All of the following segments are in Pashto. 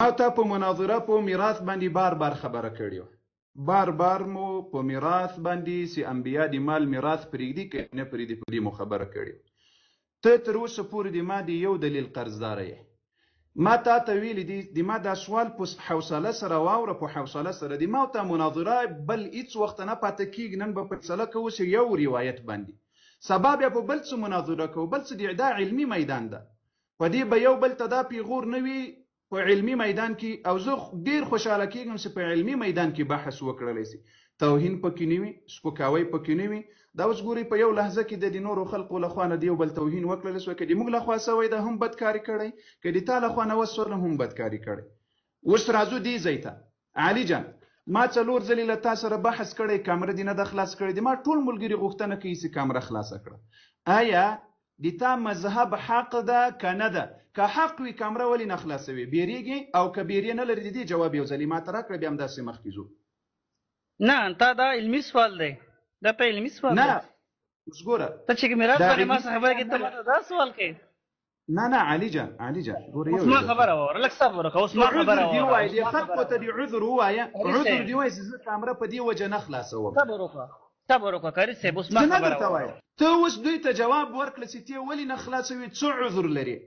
او تا په مناظره په میراث باندې بار بار خبره کړې وه، بار بار مو په میراث باندې چې انبیا د مال میراث پرېږدي که نه پرېږدي په دې مو خبره کړې وه. ته تر اوسه پورې د ما د یو دلیل قرضداره یې. ما تا ته ویلي دي د ما دا سوال په حوصله سره واوره، په حوصله سره د ما او تا مناظره بل هېڅ وخت نه پاته کېږي. نن به فیصله کوو چې یو روایت باندې، سبا بیا په بل څه مناظره کوو، بل څه دا علمي میدان ده، په دې به یو بل ته دا پیغور نه وي په علمي میدان کې. او زه ډېر خوشحاله کېږم چې په علمي میدان کې بحث وکړلی شي، توهین پکې نه وي، سپکاوی پکې نه وي. دا اوس ګورئ په یو لحظه کې د نورو خلقو لخوا نه د یو بل توهین وکړلی شوی، که د موږ لخوا شوی ده هم بدکاري کړی، که د تا لخوا نه وسوله هم بدکاري کړی. اوس راځو دې ځای ته. علي جان، ما 4 ځلې له تا سره بحث کړی، کامره دې نه ده خلاص کړې دي. ما ټول ملګري غوښتنه کوي چې کامره خلاصه کړه. آیا د تا مذهب حق ده که نه ده؟ که حق وي کامره ولې نه خلاصوي؟ بیریږي؟ او که بیریه نه لري د دې جواب یو ځلې ما ته راکړه، بیا همداسې مخکې ځو. نه تا دا علمي سوال دی، دا په علمي سوال دی. نه اوس ګوره ته چې میراث باندې ما څه خبره کې ته ماته دا سوال کوي. نه نه علي جان، علي جان ګوره اوس ما خبره واوره، لږ صبر وکړه. اوس ما خبره واوره، دی وایي د خلکو ته د عذر ووایه، عذر دی وایي چې زه کامره په دې وجه نه خلاصوم. صبر وکړه کاري صاحب، اوس ما خبره واوره. ته اوس دوی ته جواب ورکړه چې ته ولې نه خلاصوي، څه عذر لري؟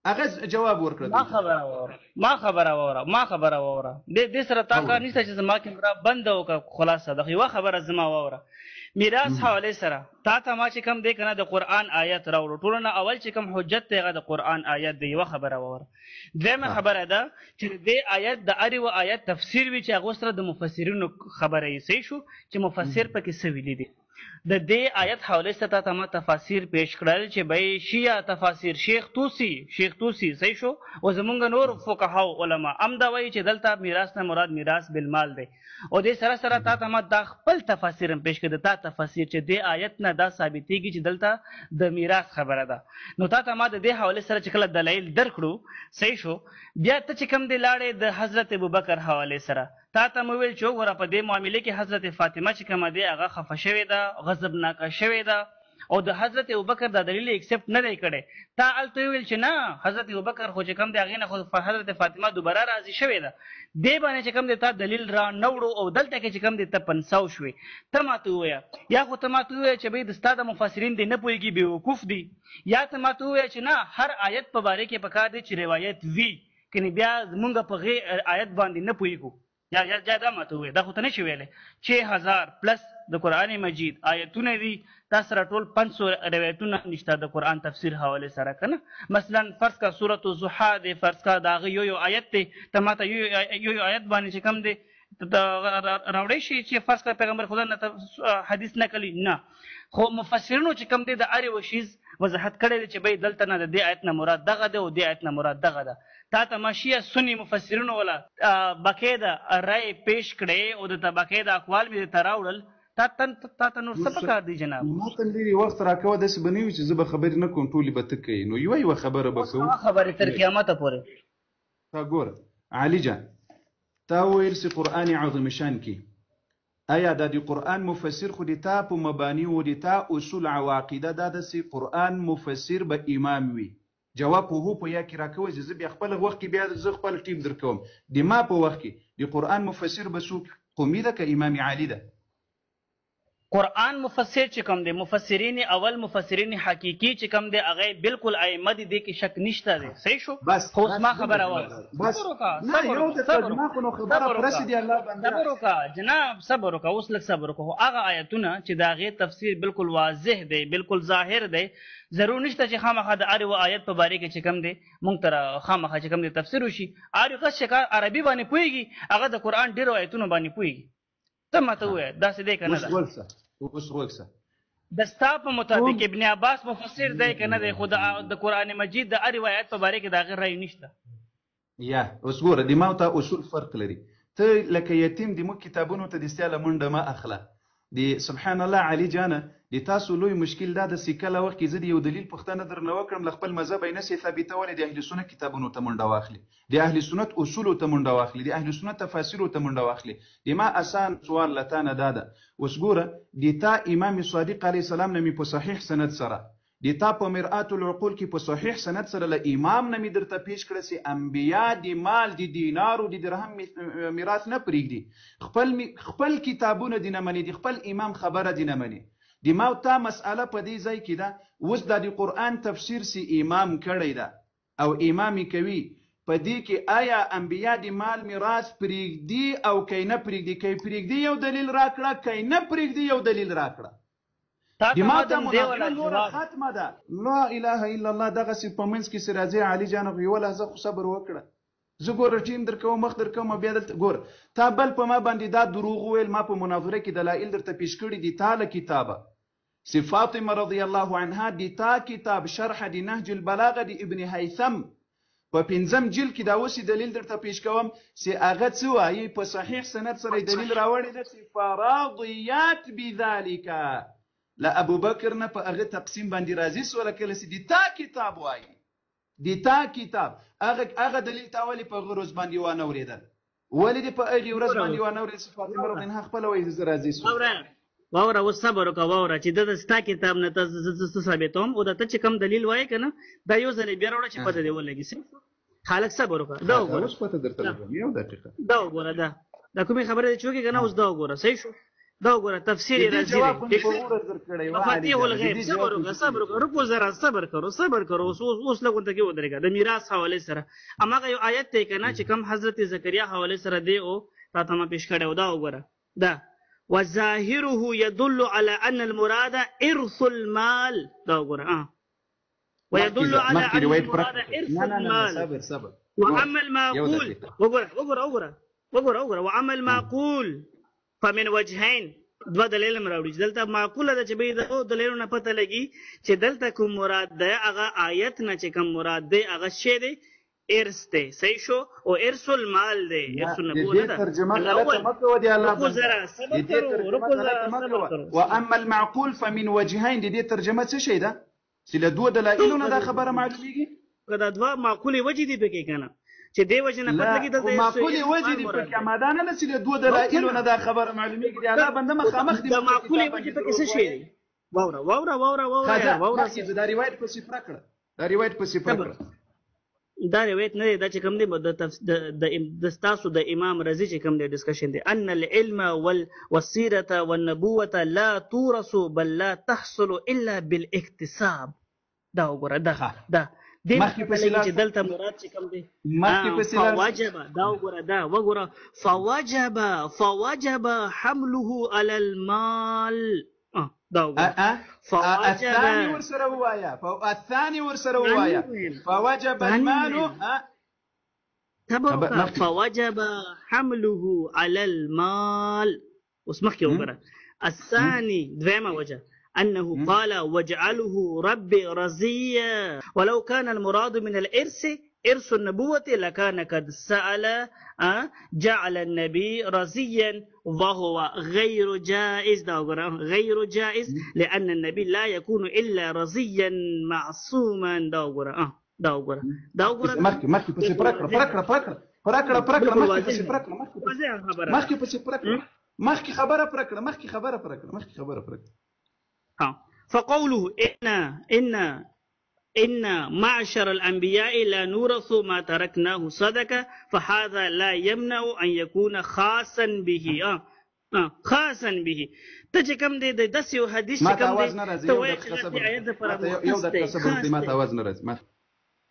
هغه جواب ورکړه. ما خبره واوره دې سره تا کار نشته چې زما کیمرا بند وکړه. خلاصه د یوه خبره زما واوره. میراث حواله سره تا ته ما چې کوم دی کنه د قرآن آیت راوړو، ټولو نه اول چې کوم حجت دی هغه د قرآن آیت دی. یوه خبره واوره. دویمه خبره ده چې دې آیت د هر یوه آیت تفسیر وي چې هغو سره د مفسرینو خبره یې صحیح شو چې مفسر پکې څه ویلي دي. د دې آیت حواله سره تا ما تفاسیر پیش کړل چې بای شیعه تفاسیر شیخ توسی صحیح شو، او زمونږ نور فقها علما هم دا وایي چې دلته میراث نه مراد میراث بالمال دی. او دې سره سره تا ما دا خپل تفاسیر هم پیش کړه، تا تفاسیر چې دې آیت نه دا ثابتېږي چې دلته د میراث خبره ده. نو تا ما د دې حواله سره چې کله دلایل درکړو صحیح شو، بیا ته چې کوم دی لاړې د حضرت ابوبکر حواله سره تا ته مو ویل چې وګوره په دې معاملې کې حضرت فاطمه چې کومه دی هغه خفه شوې ده، غضبناکه شوې ده، او د حضرت ابوبکر دا دلیل ایکسپټ نه دی کړی. تا هلته ویل چې نه حضرت ابوبکر خو چې کوم دی هغې نه خو حضرت فاطمه دوباره راضي شوې ده. دې باندې چې کوم دی تا دلیل را نه وړو، او دلته کې چې کوم دی ته پنساو شوې. ته ماته ووایه، یا خو ته ماته ووایه چې بهی د ستا د مفسرین دی نه پوهېږي بېوقوف دي، یا ته ماته ووایه چې نه هر آیت په باره کې پکار دی چې روایت وي، کنې بیا مونږ په هغې آیت باندې نه پوهېږو. یا دا ماته ووایه، دا خو ته نه شي ویلی. 6000 پلس د قرآن مجید آیتونه دي، تا سره ټول 500 روایتونه نشته د قرآن تفسیر حواله سره که نه. مثلا فرض کا سورت الضحی دی، فرض کا د هغه یو آیت دی، ته ماته یو آیت باندې چې کوم دی راوړی شي چې فرض کا پیغمبر خدا نه حدیث نقلی نه، خو مفسرینو چې کوم دی د هر یو شیز وضاحت کړی دی چې بهی دلته نه د دې آیت نه مراد دغه دی او دې آیت نه مراد دغه ده. تا ته ما شیعه سني مفسرینو والا باقاعده رای پیش کړی او د باقاعده اقوال مې درته راوړل. تا ته نور څه پکار دی جناب؟ ما ته لرې وخت راکوه، داسې به نه وي چې زه به خبرې نه کوم، ټولې به ته کوې. نو یوه خبره به کوو، خبرې تر قیامته پورې. تا ګوره علي جان، تا ویل چې قرآن عظیم شان کې آیا دا د قرآن مفسر خو د تا په مبانی و د تا اصول عواقیده دا د چې قرآن مفسر به امام وي؟ جواب هو په یا کې راکوي چې زه بیا خپل وخت کې بیا زه خپل ټیم درکوم. د ما په وخت کې د قرآن مفسر به څوک قومي ده که امام عالي ده؟ قرآن مفسر چې کوم دی مفسرین اول مفسرین حقیقي چې کوم دی هغه بالکل ائمه دي، دې کې شک نشته دی صحیح شو. خو ما خبره واوره، صبر وکړه جناب، صبر وکړه اوس لږ صبر وکړه. هغه آیتونه چې د هغې تفسیر بالکل واضح دی، بالکل ظاهر دی، ضرور نشته چې خامخا د هر یو آیت په باره کې چې کوم دی مونږ ته خامخا چې کوم دی تفسیر وشي. هر یو کس چې عربي باندې پوهېږي هغه د قرآن ډېرو آیتونو باندې پوهېږي. ته ماته ووایه داسې دی که نه ده؟ اوس وکسه د ستا په مطابق ابن عباس مفسر دی که نه دی؟ خو د قرآن مجید د هر روایت په باره کې د هغې رایې نشته. یا اوس ګوره د ما او تا اصول فرق لري. ته لکه یتیم د موږ کتابونو ته د سیاله منډه مه اخله. د سبحان الله علي جانه د تاسو لوی مشکل دا د سیکله وخت کې زه د یو دلیل پوښتنه درنه وکړم، له خپل مذهب یې نسې ثابتولی، د اهل سنت کتابونو ته منډه واخلي، د اهل سنت اصولو ته منډه واخلي، د اهل سنت تفاسیرو ته منډه واخلي. د ما اسان سوال له تا نه دا ده، اوس ګوره د تا امام صادق علیه السلام نه مې په صحیح سند سره د تا په مرآت العقول کې په صحیح سند سره له امام نه مې درته پیش کړه چې انبیا د مال د دینارو د درهم میراث نه پرېږدي، خپل کتابونه دې نه مني، د خپل امام خبره دې نه مني. د ما او تا مسأله په دې ځای کې ده، اوس دا د قرآن تفسیر سي امام کړی ده او امام کوي، په دې کې آیا انبیا د مال میراث پرېږدي او که نه پرېږدي؟ که یې پرېږدي یو دلیل راکړه، که یې نه پرېږدي یو دلیل راکړه. د ما ته مناظره نوره ختمه ده. لا اله الا الله. دغسې په منځ کې چې راځي علي جان یوه لحظه خو صبر وکړه، زه ګوره ټیم درکوم، مخ درکوم، بیا دلته ګوره تا بل په ما باندې دا دروغ وویل. ما په مناظره کې دلایل درته پیش کړي دي، تا له کتابه سی فاطمه رضی الله عنها د تا کتاب شرح د نهج البلاغه د ابن هیثم په 5م جلد کې دا اوس دلیل درته پیش کوم چې هغه څه وایي، په صحیح سند سره دلیل راوړی دی چې فراضیات بذلک له ابوبکر نه په هغه تقسیم باندې راضي سوله، کله چې د تا کتاب وایي، د تا کتاب هغه دلیل تا ولې په هغه ورځ باندې وانه اورېدل؟ ولې دې په هغې ورځ باندې وانه اورېدل چې فاطمه رضی الله عنها خپله وایي زه راضي سوم؟ واوره اوس صبر وکړه، واوره چې د ستا کتاب نه ته ثابتوم او د ته چې کوم دلیل وایې که نه دا یو ځل بیا راوړه چې پته دې ولګي. خالق صبر وکړه، دا وګوره اوس پته درته لګوم یو دقیقه، دا وګوره دا کومې خبرې دې چې وکړې که نه، اوس دا وګوره صحیح شو، دا وګوره تفسیر راځي مفاتيح الغیب. صبر وکړه رکو ذرا صبر کرو. اوس لږ ورته کې ودرېږه د میراث حوالې سره. هماغه یو آیت دی که نه چې کوم حضرت زکریا حوالې سره دی او تا ته ما پیش کړی و، دا وګوره دا وظاهره يدل على ان المراد ارث المال، دا وګوره ويدل على ان المراد ارث المال. صبر واما المعقول وګوره واما المعقول فمن وجهين، دوه دلیل مراوړي. دلته معقوله ده چې به د دلیلونو پته لګي چې دلته کوم مراد ده، هغه آیت نه چې کوم مراد ده هغه شی دی ارث دی، صحیح شو، او ارث المال دی، ارث النبوه نه ده. ترجمه غلطه مکو دی الله و اما المعقول فمن وجهين. د دې ترجمه څه شی ده چې له دوه دلایلونو دا خبره معلومیږي؟ دا دوه معقولې وجې دي پکې کنه چې دی وجه نه پته لګي دلته معقولې وجې دي پکې، مادانه نه چې له دوه دلایلونو دا خبره معلومیږي. دی الله بنده مخامخ دي. دا معقولې وجې پکې څه شی دی؟ واوره دا روایت په صفر کړه، دا روایت په صفر کړه. دا روایت نه دی، دا چې کوم دی د ستاسو د امام رضی چې کوم دی ډسکشن دی، ان العلم والسیرة والنبوة لا تورث بل لا تحصل الا بالاكتساب. دا وګوره دا دې چې دلته مراد چې کوم دی فوجب، دا وګوره فوجب حمله على المال. الثاني ورسره ووايا فوجب المال فوجب حمله على المال. واسمح كي وقرأ الثاني دوما وجه أنه قال واجعله ربي رزيا، ولو كان المراد من الإرث إرث النبوة لكان قد سأل جعل النبي رزيا وهو غير جائز. غير جائز لأن النبي لا يكون إلا رزيا معصوما. فقوله إن معشر الأنبياء لا نورث ما تركناه صدقة، فهذا لا يمنع أن يكون خاصا به. خاصا به ته کوم دی د داسې یو حدیث چې کوم دی ته وایې چې د آیت لپاره ما ته آواز نه راځي.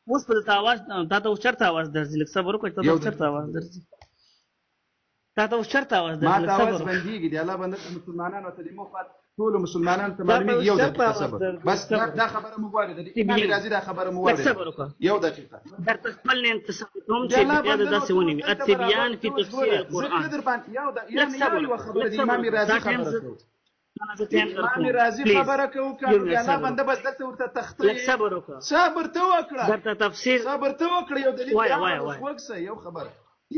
اوس په تا آواز تا ته اوس چېرته آواز درځي؟ لږ صبر وکړه، تا ته اوس چېرته آواز درځي؟ تا ته اوس چېرته آواز درځي؟ ما ته آواز بندېږي. د الله بنده مسلمانانو ته د مخاط ټولو مسلمانانو ته معلومیږي. یو دقیقه صبر بس، دا خبره مو واورېده، د امام رازي دا خبره مو واورېده. یو دقیقه درته خپل نه انتصابوم چې بیا داسې ونیوي التبیان فی تفسیر القرآن. یو خبره د امام رازي خبره کوو، امام رازي خبره کوو که د الله بنده بس دلته ورته تخته. صبر وکړه، صبر ته وکړه، درته تفسیر صبر ته وکړه. یو دلیل وکړه، یو خبره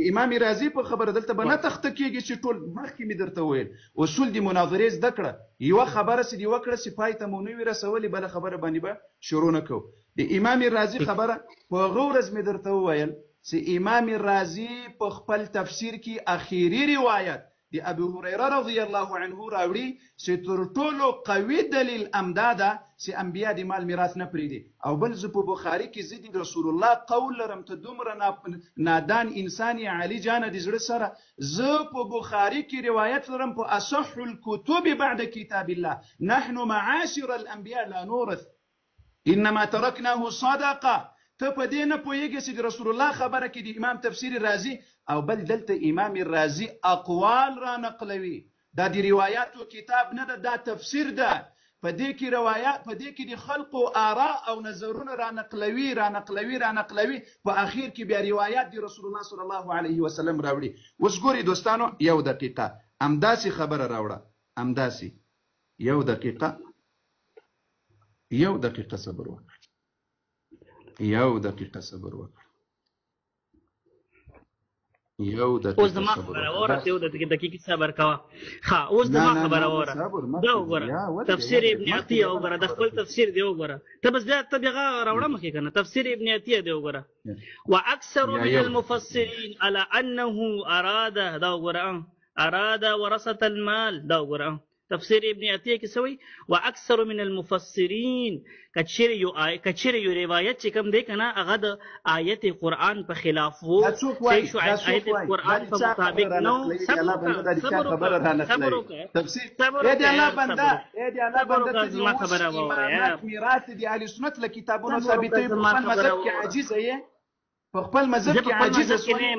امام رازي په خبره دلته به نه تخته کېږي چې ټول مخکې مې درته وویل اصول د مناظرې زده کړه. یوه خبره چې دې وکړه چې پای ته مو نه وي رسولې، بله خبره باندې به شروع نه کوو. د امام رازي خبره په هغه ورځ مې درته وویل چې امام رازي په خپل تفسیر کې اخیری روایت د ابو هريره رضی الله عنه راوړي چې تر ټولو قوي دلیل امدا ده چې انبیا د مال میراث نه پریږدي. او بل زه په بخاري کې زه د رسول الله قول لرم ته دومره نادان انسان علي جانه د زړه سره زه په بخاري کې روایت لرم په اصح الكتب بعد كتاب الله نحن معاشر الانبياء لا نورث انما تركناه صدقه. ته په دې نه پوهېږې چې د رسول الله خبره کې د امام تفسیر رازي او بل دلته امام رازي اقوال را نقلوي. دا د روایاتو کتاب نه ده، دا تفسیر ده. په دې کې روایات، په دې کې د خلقو آراء او نظرونه را نقلوي په اخیر کې بیا روایات د رسول الله صلی الله علیه وسلم راوړي. اوس ګوري دوستانو یو دقیقه امداسي خبره راوړه، امداسي یو دقیقه صبر وکړه، یو دقیقه صبر وکړه. اوس زما خبره اوره، یو دقیقه صبر کوه. ها اوس زما خبره اوره، دا وګوره تفسیر ابن عطیه وګوره، د خپل تفسیر دی وګوره. ته بس بیا ته بیا راوړه مخې کنه، تفسیر ابن عطیه دی وګوره. واكثر من المفسرين على انه اراد، دا وګوره اراد ورثه المال، دا وګوره تفسیر ابن عطیه کې سوی واكثر من المفسرين کچری یو روایت چې کوم دی کنه هغه د آیت قرآن په خلاف وو، صحیح شو آیت قرآن په مطابق نو. صبر وکړه تفسیر اې دی الله بنده زما خبره وره میراث دی اهل سنت له کتابونو ثابتې په مذهب کې عاجزه یې، په خپل مذهب کې عاجزه سوی.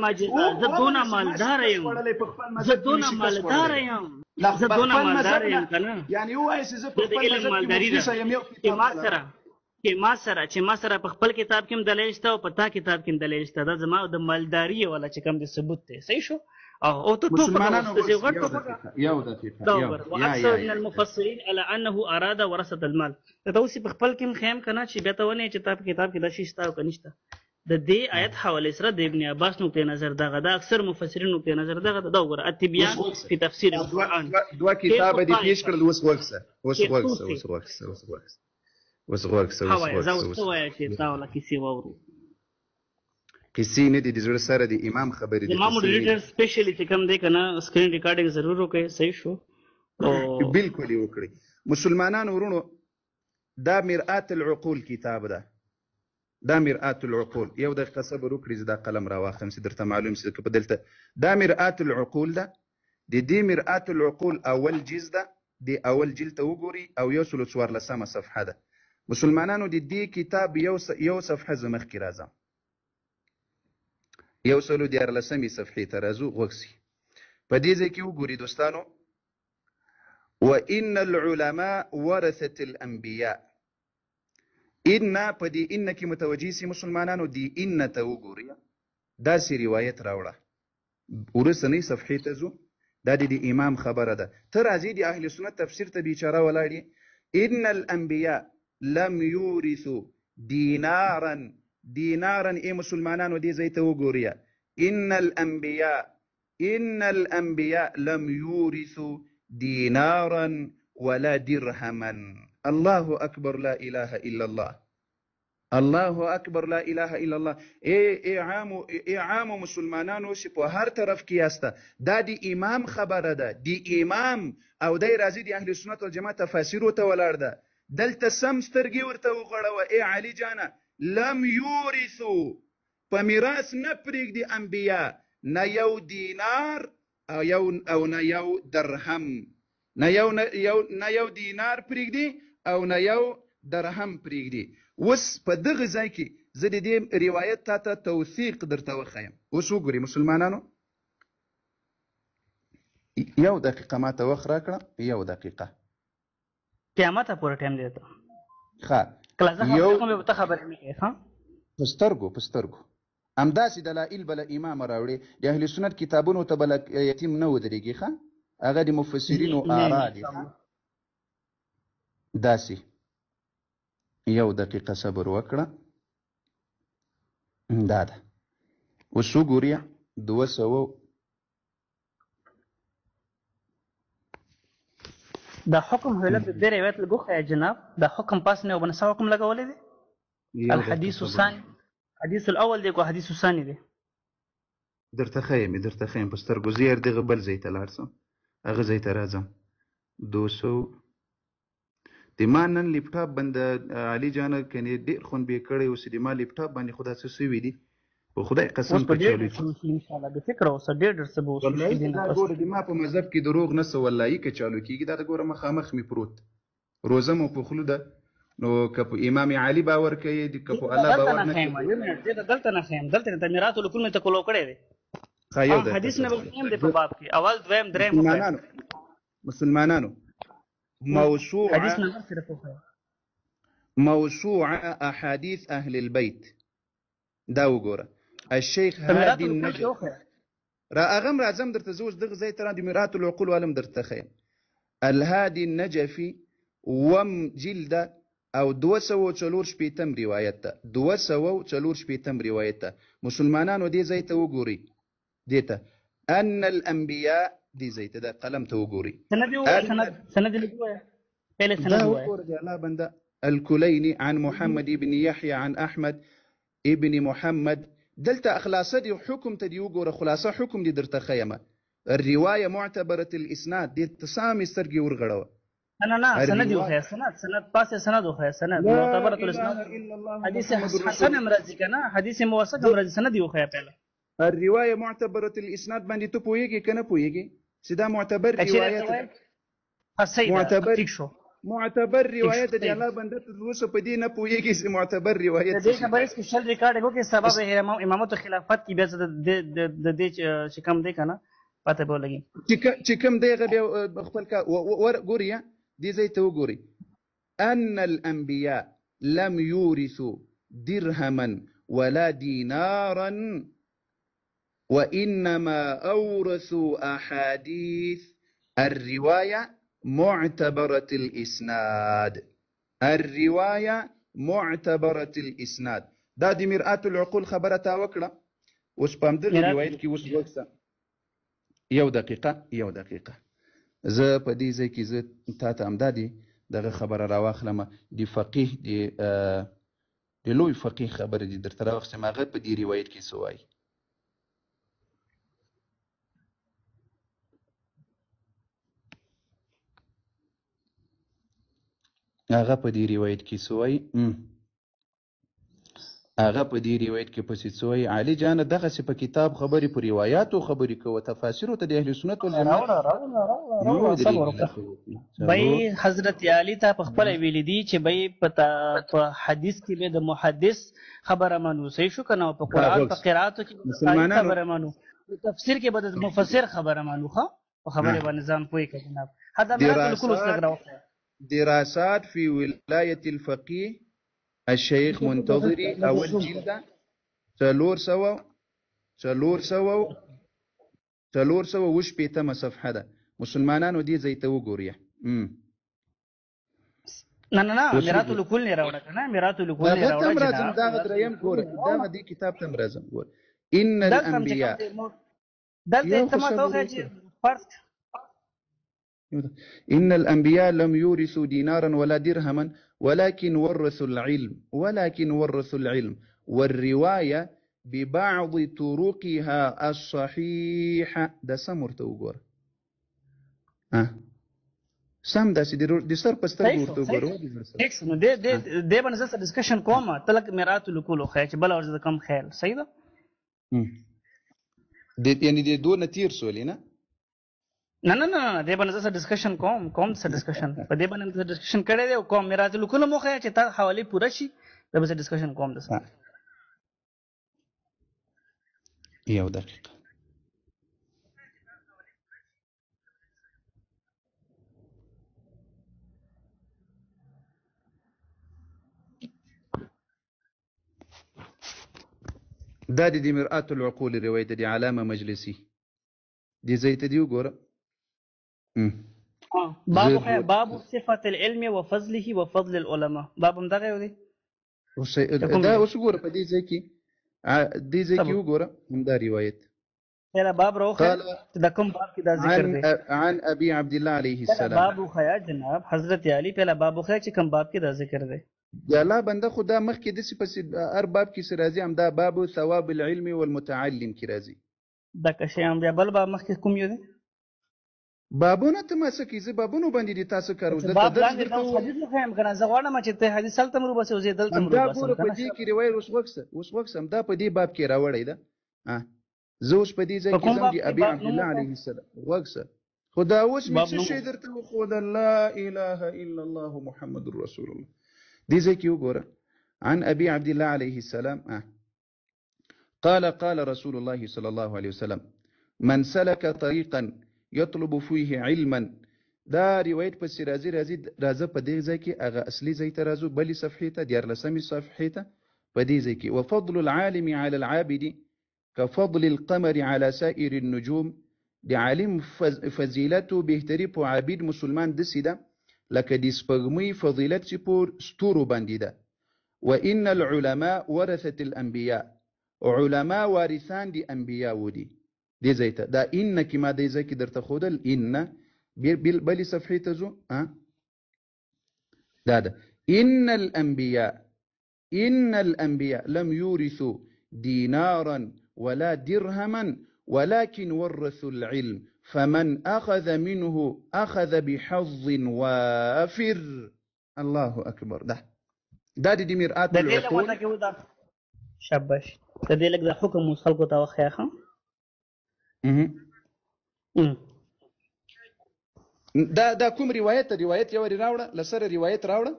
زه دونه مالدار یم کنه، یعنی وایي چې زه په خپل مذهب کې ما سره په خپل کتاب کې هم دلیل شته او په تا کتاب کې هم دلیل شته، دا زما د مالداري والا چې کوم د ثبوت دی. صحیح شو. او ته مسلمانانو یو دقیقه واكثر من المفسرين على انه اراد ورثه المال. ته اوس په خپل کې خیم کنه چې بیا ته ونه چې کتاب کې د شي شته او کنيشته. د دې آیت حواله سره د ابن عباس نقطه نظر دغه د اکثر مفسرین نقطه نظر دغه دا وګوره التبيان په تفسیر القرآن دوه کتاب دي پیش کړل. اوس وکسه کیسې وورو، کیسې نه دي د زړه سره د امام خبرې دي. امام ډیټر سپیشلی چې کوم دی کنه سکرین ریکارډینګ ضرور وکړئ. صحیح شو. بالکل وکړئ. مسلمانانو ورونو دا مرآت العقول کتاب ده، دا مرآت العقول. یو دقیقه صبر وکړئ، زه دا قلم راواخلم چې درته معلوم شي که په دلته دا مرآت العقول ده. د دې مرآت العقول اول جز ده، د اول جلد ته وګورئ او 114 صفحه ده. مسلمانانو د دې کتاب یو صفحه زه مخکې راځم، 114 صفحې ته راځو. غوږ په دې ځای کې وګورئ دوستانو، وان العلماء ورثه الانبیاء. ان په دې ان کې متوجي سي مسلمانانو، دې ان ته وګورئ، دا سي روایت راوړه. ورسنۍ صفحې ته ځو، دا د امام خبره ده. ته راځي د اهل سنت تفسیر ته بیچاره ولاړې. ان الانبیاء لم یورثوا دینارا ای مسلمانانو دې ځای ته وګورئ. ان الانبیاء لم یورثوا دینارا ولا درهما. الله اکبر، لا اله الا الله، الله اکبر، لا اله الا الله. ای عام مسلمانانو چې په هر طرف کې یاسته، دا د امام خبره ده، د امام او دی راځي د اهل سنت والجماعت تفاسیرو ته ولاړ ده. دلته سم سترګې ورته وغړوه. ای علي جانه لم یورثو، په میراث نه پرېږدي انبیا نه یو دینار او نه یو درهم، نه یو دینار پرېږدي او نه یو درهم پرېږدي. اوس په دغه ځای کې زه د دې روایت تا ته توثیق درته وښیم. اوس وګورئ مسلمانانو، یو دقیقه ما ته وخت راکړه، یو دقیقه قیامت پورې ټایم دی ته. ښه یو ته خبرې نه کوي. ها په سترګو همداسې دلایل بله امام راوړي. د اهل سنت کتابونو ته بله یتیم نه ودرېږي. ښه هغه د مفسرینو آرا دي. داسې یو دقیقه صبر وکړه، دا ده. اوس وګورئ 200 دا حکم هلت د دې روایت لګوخه یا جناب، دا حکم پاس نه وبنه حکم لګولې دي. الحديث الثاني، حديث الاول دی کو حديث الثاني دی. درته ښیم په سترګو زیر دغه بل ځای ته لاړ شم هغه ځای ته راځم 200 د ما نن لیپټاپ بنده علي جانه کنې ډېر خون بې کړی اوس د ما لیپټاپ باندې خو داسې سوي دي په خدای قسم اوس په ډېر انشاءالله بې فکره اوسه ډېر څه به وشي دا ګوره د ما په مذهب کې دروغ نه څه واللهي که چالو کېږي دا د ګوره مخامخ مې پروت روزه مو په خوله ده نو که په امام علي باور کوي که په الله باور نه کوي دلته نه ښیم دلته نه میراث الکل مې ته کولو کړی دی حدیث نه به ښیم دی په باب کې اول دویم دریم مسلمانانو موسوعة أحاديث أهل البيت دا وګوره الشيخ هادي النجفي راغم راځم درته زوج دغه ځای ته د میراث العقول والم درته خیم الهادي النجفي وم جلده او 240 روایت ته 240 روایت ته مسلمانانو دې ځای ته وګوري دیته ان الانبیاء دې ځای ته د قلم ته وګوري سند لیکوه پهله سند وایي الكليني عن محمد بن يحيى عن أحمد ابن محمد دلتا أخلاصة دي حكم تدي وقور خلاصة حكم دي درتا خيمة الرواية معتبرة الإسناد دي تسامي سرقي ورغڑوا أنا سند وخير سند باس سند وخير سند معتبرة الإسناد حديث حسن مرزي كنا حديث موثق مرزي سند وخير پهلا الرواية معتبرة الإسناد باندې تو پويږي کنه پويږي سدا معتبر روايات معتبر روایت دی الله بنده روسه په دې نه پوهیږي چې معتبر روایت دې خبرې کې شل ریکارډ وکړي سبب امامت خلافت کې بیا د دې چې کم دی کنه پته به لګي چې کم دی غبي خپل کا ګوري دې زې ته وګوري ان الانبياء لم يورثوا درهما ولا دينارا وانما اورثوا احاديث الروايه معتبرة الإسناد الرواية معتبرة الإسناد دا دي مرآة العقول خبرة تاوكلا وسبام در روايت كي وسوكسا يو دقيقة زه په دې ځای کې زه تاته امدادي دغه خبره راواخلم د فقيه د لوی فقيه خبره دي درته راوخسم هغه په دې روایت کې سوای هغه په دې روایت کې سوی پسې سوی علي جان دغه په کتاب خبرې په روایتو خبرې کوي تفاسیر ته د اهل سنت والجماعت بای حضرت علي ته په خپل ویل دي چې بای په حدیث کې به د محدث خبره منو صحیح شو کنه په قرآن په قراتو کې خبره منو په تفسیر کې به د مفسر خبره منو خو خبره باندې ځان پوي کړه جناب هدا بالکل اوس لګراو دراسات في ولاية الفقيه الشيخ منتظري أول جلدة 300 صفحة ده مسلمانانو دي زي تو ګوریا نه میراث الکل نه راوړه کنه میراث الکل نه راوړه جناب دا دریم ګور دا دي کتاب تم راځم ګور ان الانبياء دلته تمه توګه چې فرض إن الأنبياء لم يورثوا دينارا ولا درهما ولكن ورثوا العلم والرواية ببعض طرقها الصحيحة ده سمر توقر سم داسې د سر په سترګو ورته وګورو نو دې باندې زه ډسکشن کوم تلک میراث الکل خو چې بل ورځ کم خیال صحیح ده یعنی د دوه نتیر سولې نه نه دې باندې زه ډسکشن کوم څه ډسکشن په دې باندې زه ډسکشن کړی دی کوم میراث الکل مو خو چې تا حواله پوره شي دا به ډسکشن کوم ده یو دقیقه دا د مرآة العقول روایت دی علامه مجلسی دې ځای ته دی وګوره باب صفة العلم وفضله وفضل العلماء باب هم دغه دی دا اوس وګوره په دې ځای کې وګوره همدا روایت هله باب راوخه د کوم باب کې دا ذکر دی عن ابي عبد الله عليه السلام باب خیا جناب حضرت علی په باب خیا چې کوم باب کې دا ذکر دی یا الله بنده خدا مخ کې د څه پس ار باب کې سرازي هم دا باب ثواب العلم والمتعلم کې راځي دغه شیان بیا بل باب مخکې کوم یو دی بابونه ته ما څه کوي زه بابونو باندې دي تاسو کارو دلته باب درس لاندې درته دا حدیث وخایم کنه زه غواړم چې ته حدیث هلته مروبه سې او زه دلته دا مروبه ګوره په دې کې روایت اوس وکسم دا په دې باب کې راوړی ده زه اوس په دې ځای کې زم دي ابي عبد الله عليه السلام وکسه خدا اوس مې څه شی درته وښود لا اله الا الله محمد رسول الله دې ځای کې وګوره عن ابي عبد الله عليه السلام قال رسول الله صلى الله عليه وسلم من سلك طريقا يطلب فيه علما دا روایت په راځه په دې ځای کې هغه اصلي ځای ته راځو بلې صفحې ته 14 صفحې ته په دې ځای کې وفضل العالم على العابد كفضل القمر على سائر النجوم د عالم فضیلتو بهتري په عابد مسلمان دسې ده لکه د سپوږمۍ فضیلت چې په ستورو باندې ده وان العلماء ورثه الانبياء علماء وارثان دي انبیاء ودي دې ځای ته دا ان کې ما دې ځای کې درته ښودل ان بلې صفحې ته ځو دا ده ان الانبياء لم يورثوا دينارا ولا درهما ولكن ورثوا العلم فمن أخذ منه أخذ بحظ وافر الله أكبر ده دي مرآت العقول شاباش د دې لږ د حکم خلکو ته وخیا ښه دا کوم روایت یو راوړه لسره روایت راوړه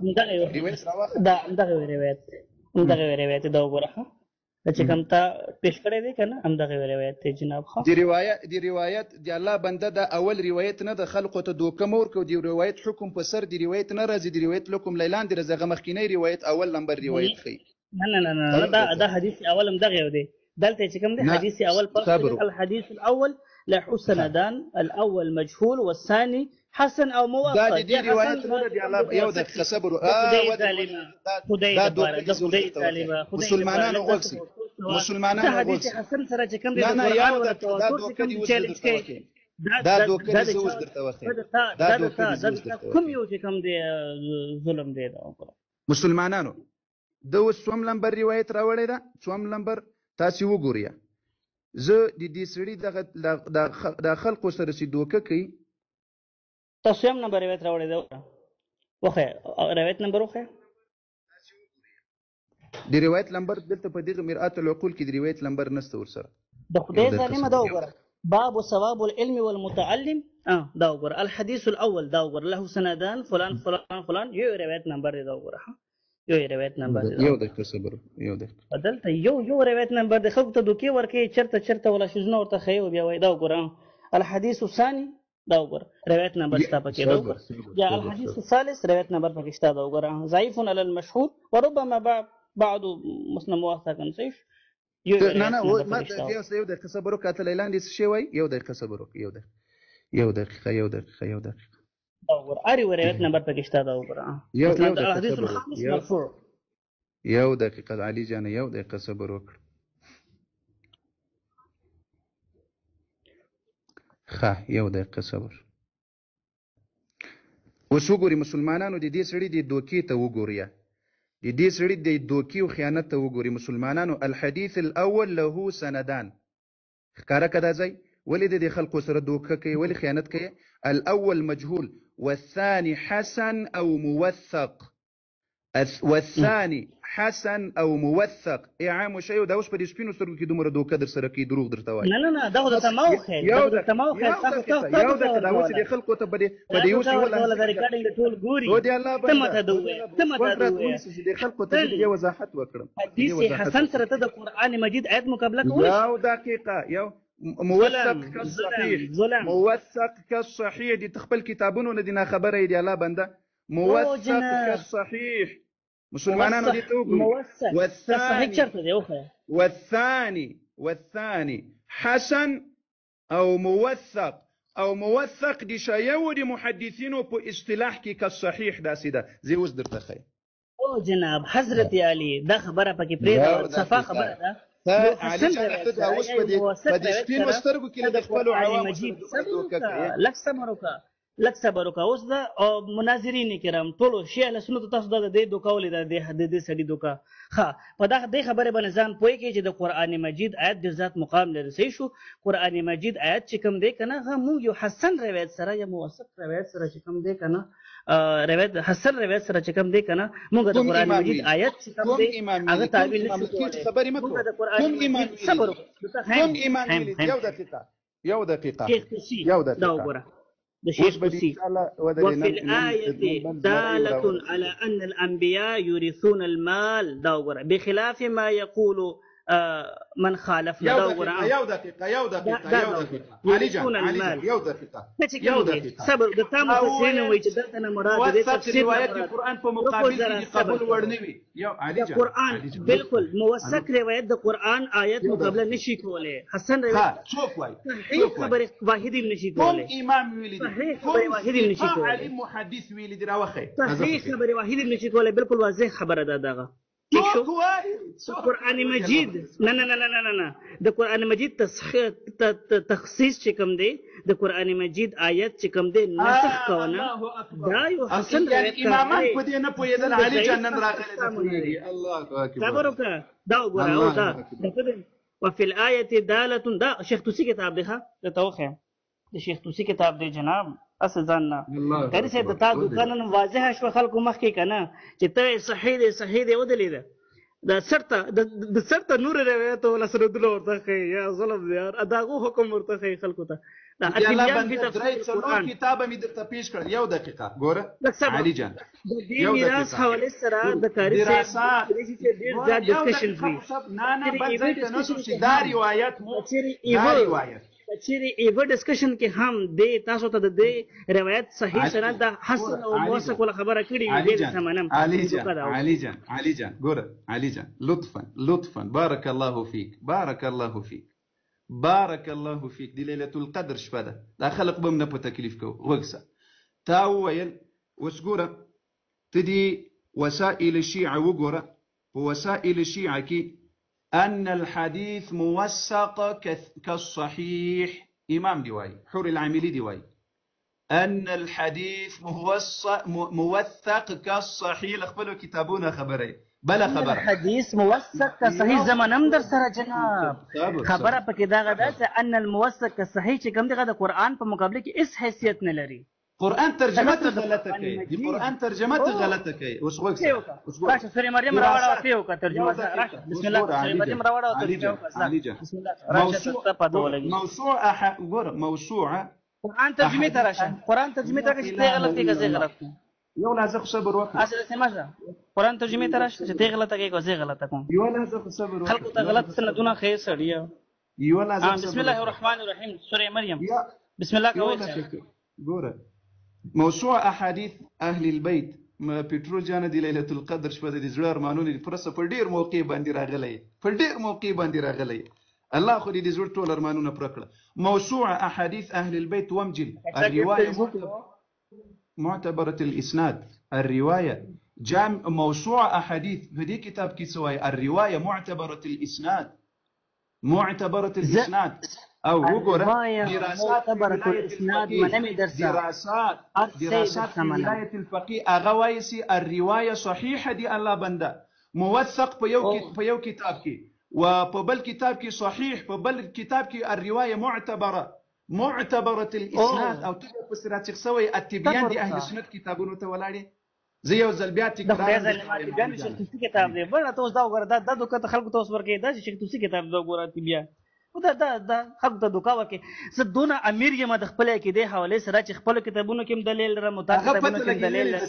دغه روایت دا وګوره چې کوم ته پیش کړی دی کنه همدغه روایت دی جناب ښه دی روایت دی الله بنده دا اول روایت نه د خلکو ته دوکه مور کو دی روایت حکم په سر دی روایت نه راځي دی روایت لکم لیلان دی رزغه مخکینی روایت اول نمبر روایت خي نه دا حدیث اول هم دغه یو دی دلته چې کوم دی حدیث اول الحديث الاول له سندان الاول مجهول والثاني حسن او موافق دا دی روایت نه دی الله یو د خصبر مسلمانانو وکسي حدیث حسن سره چې کوم دی نه یو د دوکه دی دا دوکه دی اوس درته وخی دا دوکه کوم یو چې کوم دی ظلم دی دا مسلمانانو د اوس څوم لمبر روایت راوړی دا څوم لمبر تاسو وګورئ زه د دې سړي د خلکو سره چې دوکه کوي تاسو هم نمبر روایت راوړی دا وخه روایت نمبر وخه د روایت نمبر دلته په دغه مرآت العقول کې د روایت نمبر نشته ورسره د خدای ظالمه دا وګوره باب ثواب العلم والمتعلم دا وګوره الحديث الاول دا وګوره له سندان فلان فلان فلان یو روایت نمبر دی دا وګوره یو روایت نمبر دی یو د صبر یو د بدلته یو روایت نمبر دی خو ته دوکي ورکې چرته ولا شزنه ورته خيو بیا وای دا وګوره الحديث الثاني دا وګوره روایت نمبر شته پکې دا وګوره یا الحديث الثالث روایت نمبر پکې شته دا وګوره ضعيف على المشهور وربما بعض مسلم واثقا صحيح نه ما یو د صبر وکړه لیلان دي شی وای یو د صبر وکړه یو دقیقه دا وګوره اری روایت نمبر پکې شته دا وګوره الحديث الخامس مرفوع یو دقیقه علي جان یو دقیقه صبر وکړه یو دقیقه صبر اوس وګورئ مسلمانانو د دې سړي د دوکې ته وګورئ د دې سړي د دوکې او خیانت ته وګورئ مسلمانانو الحديث الاول له سندان ښکاره کړه ځای ولې د خلکو سره دوکه کوي ولې خیانت کوي الاول مجهول والثاني حسن او موثق والثاني حسن او موثق عام شيء دا اوس په دې سپینو سترګو کې دومره دوکه در سره کوي دروغ درته وایي نه دا د تماو خیر یو د تماو خیر تاسو دا اوس د خلکو ته په دې اوس ولا د ریکارډینګ ټول ګوري او دی الله تمته دوه د خلکو ته دې وضاحت وکړم حدیث حسن سره ته د قران مجید آیت مقابله کوي یو دقیقه یو موثق كالصحيح دي تخبل كتابونه ندينا خبره دي الله بنده موثق كالصحيح مسلمانانو دي توقف والثاني حسن او موثق دي شايو دي محدثينو په اصطلاح کې كالصحيح داسې ده زي اوس درته خي او جناب حضرت علي دا خبره پکې پرې صفه خبره ده علي جان ته اوس په دې سپینو سترګو کې د خپل عوام لک سمروکا لږ صبر وکړه. اوس د مناظرین کرام ټولو شیعه اهل سنتو تاسو دا د دې دوکه ولیده، د دې سړي دوکه. ښه په دې خبرې باندې ځان پوهېږي چې د قرآن مجید آیت د ذات مقام لري. صحیح شو. قرآن مجید آیت چې کوم دی که نه هغه موږ یو حسن روایت سره یا موثق روایت سره چې کوم دی که نه روایت حسن روایت سره چې کوم دی که نه موږ د قرآن مجید آیت چې کوم دی هغه تعبیر نشو کولی. موږ د قرآن مجید صبر یو دقیقه شیخ طوسی دا وګوره د شیخ طوسی وفي الآية دالة على أن الأنبياء يورثون المال دا وګوره بخلاف ما يقول من خالفنا دا وګوره یو دقیقه علي جان یو دقیقه صبر د تاسو مفسرین وایي چې دلته نه مراد دې تفسیر روایت قرآن په مقابل کې قبول وړ نه وي. یو علي جان قرآن بالکل موثق روایت د قرآن آیت مقابله نشي کولای. حسن روایت څوک وایي صحیح خبره واحد نشي کولای. کوم امام ویلي دي کوم واحد نشي کولای. عالم محدث ویلي دي راوخه صحیح خبره واحد نشي کولای. بالکل واضح خبره ده دغه. قرآن مجید نه د قرآن مجید تخصیص چې کوم دی د قرآن مجید آیت چې کوم دی نسخ کوونه دا یو حسن روایت امامان په دې نه پوهېدل. علي جان نن راغلی. الله اکبر. صبر وکړه دا وګوره او دا وفي الآية دالة دا شیخ طوسی کتاب دی. ښه درته وښیم د شیخ طوسی کتاب دی جناب. اصل ځان نه کاري صاحب د تا دوکان نن واضحه شوه خلکو مخکې که نه چې ته صحیح دی ودلېده د سرته نور روایت ولا سردونه ورته ښیي. یا ظلم دی یار د هغو حکم ورته ښیي خلکو ته. درې کتابه مې درته پیش کړل. یو دقیقه ګوره علي جان د دې میراث حوالې سره د کاري صاحب ډېر زیات ډسکشن وي. نه بل ځای ته نه شو چې دا روایت مو دا روایت چیرې ایوه ډسکشن کې هم دی تاسو ته د دې روایت صحیح سره د حسن او موثق ولا خبره کړې وي. دې سمنم علي جان ګوره علي جان لطفا بارك الله فيك دی ليله القدر شپه ده. دا خلق به نه په تکلیف کو وګسه تا ویل. اوس ګوره ته دې وسائل الشيعه وګوره په وسائل الشيعه کې أن الحديث موثق كالصحيح. إمام ديواي حور العاملي ديواي أن الحديث موثق كالصحيح. اخبروا كتابونا خبري بلا خبر الحديث موثق كصحيح زمان امدر سره جناب خبره پکې دا غدا چې ان الموثق كصحيح چې کوم دغه د قرآن په مقابله کې اس حیثیت نه لري. قرآن ترجمه غلطه کوي. دی قرآن ترجمه غلطه کوي. اوس وګورئ راشه سورې مریم راوړه ته وکړه ترجمه راشه. بسم الله سورې مریم راوړه ترجمه وکړه. بسم الله موسوعه قرآن ترجمه ته راشه. قرآن ترجمه ته چې ته غلط کې غزي غلط یو لازم صبر وکړه. اصل سمجه قرآن ترجمه ته راشه چې ته غلطه کې غزي غلطه کوم. یو لازم صبر وکړه. خلکو ته غلط سندونه خیر سړی. یو لازم بسم الله الرحمن الرحیم سورې مریم بسم الله کوي. ګوره موسوعه احاديث اهل البيت ما پټرول جان دی ليله القدر شپه د زړه ارمانونه پرسه په ډیر موقع باندې راغلی. الله خو دې زړه ټول ارمانونه پر کړه. موسوعه احاديث اهل البيت ومجل الروايه معتبره الاسناد. الروايه جامع موسوعه احاديث په دې کتاب کې سوای الروايه معتبره الاسناد او وګوره دراسات في ولايه الفقيه اغويسي الروايه صحيحه دي الله بنده موثق په یو کتاب کې و په بل کتاب کې صحيح په بل کتاب کې الروايه معتبره الاسناد او تبقى فسرات شخصوي التبيان دي اهل سنت كتابونه ته ولاړي. زه یو ځل بیا تکرار شیخ طوسی کتاب دی بل تاسو دا وګوره دا دوکه خلکو تاسو ورکې دا شیخ طوسی کتاب دا وګوره بیا دا خلکو ته دوکا ورکې. زه دونه امیر یم د خپل عقیدې حوالې سره چې خپل کتابونو کې دلیل لرم مطابق کتابونو کې دلیل لرم.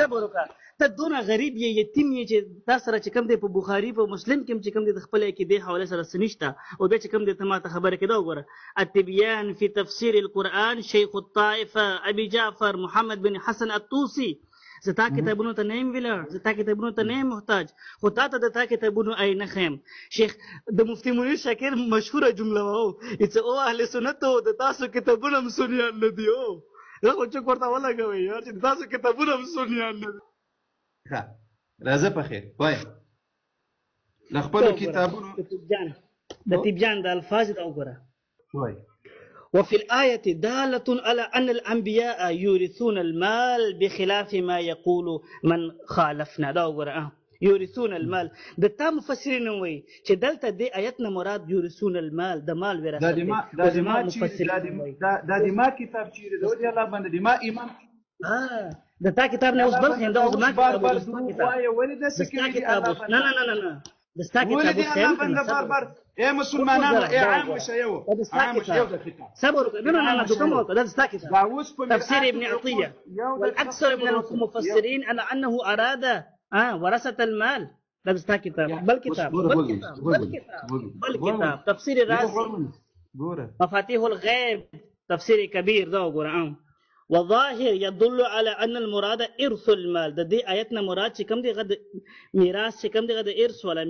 صبر وکړه ته دونه غریب یې یتیم یې چې تا سره چې کوم دی په بخاري په مسلم کې چې کوم دی د خپل عقیدې حوالې سره سنشته او بیا چې کوم دی ته ما ته خبره کېده وګوره التبيان في تفسير القرآن شيخ الطائفه ابي جعفر محمد بن حسن الطوسي. زتا کتابونو ته نیم ویلر زتا کتابونو ته نیم محتاج خو تا ته د تا کتابونو ای نه خیم. شیخ د مفتی منیر شاکر مشهوره جمله وو چې او اهل سنت د تاسو کتابونه هم سنیان نه دی. او دا خو چې ورته ولګوي یار چې تاسو کتابونه هم سنیان نه دي. ها راځه په خیر وای د خپل کتابونو د تبيان د الفاظ دا وګوره وای وفي الآية دالة على أن الأنبياء يورثون المال بخلاف ما يقول من خالفنا. دا وګوره يورثون المال د تا مفسرین وایي چې دلته دې آیتنا مراد يورثون المال د مال وراثت دا د ما کتاب چیرې دی الله باندې د ما ایمان د تا کتاب نه اوس بل خیم دا اوس ما کتاب وایي ولې د سکیورټي نه د ستا کتاب بار اے مسلمانانو اے عام شيو صبر نه دوکم وکړه د ستا کتاب تفسير ابن عطية والأكثر من المفسرين على أنه أراد ورثة المال. ده ستا کتاب بل کتاب تفسير الرازي مفاتيح الغيب تفسير كبير ده وګوره وظاهر يدل على ان المراد ارث المال. د دې آیتنا مراد چې کوم دی غد میراث چې کوم دی غد ارث ولا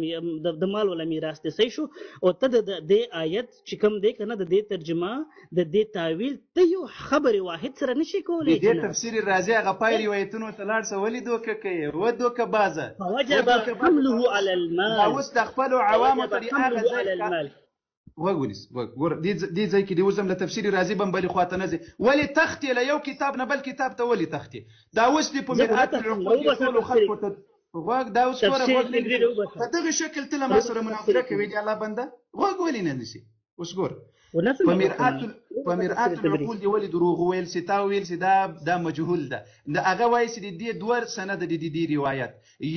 د مال ولا میراث دی صحیح شو. او ته د دې آیت چې کوم دی کنه د دې ترجمه د دې تعویل ته یو خبر واحد سره نشي کولای. د دې تفسیر رازي هغه پای روایتونو ته لاړ سولې دوکه کوي و دوکه بازه وجب حمله على المال او استغفلوا عوام طريقه على المال. وګورئ ګور دې ځای کې د وزم له تفسیر رازي بمبلي خواته نه ځي ولی تختي له یو کتاب نه بل کتاب ته ولی تختي دا اوس دی په مرآت العقول ټول خلکو ته غوږ دا اوس په دغه شکل تل ما سره مناظره کوي دی الله بنده غوږ ولې نه نشي اوس ګور په مرآت العقول دی ولی دروغ ویل ستا ویل دا مجهول ده هغه وایي چې د دې دوه سند د دې روایت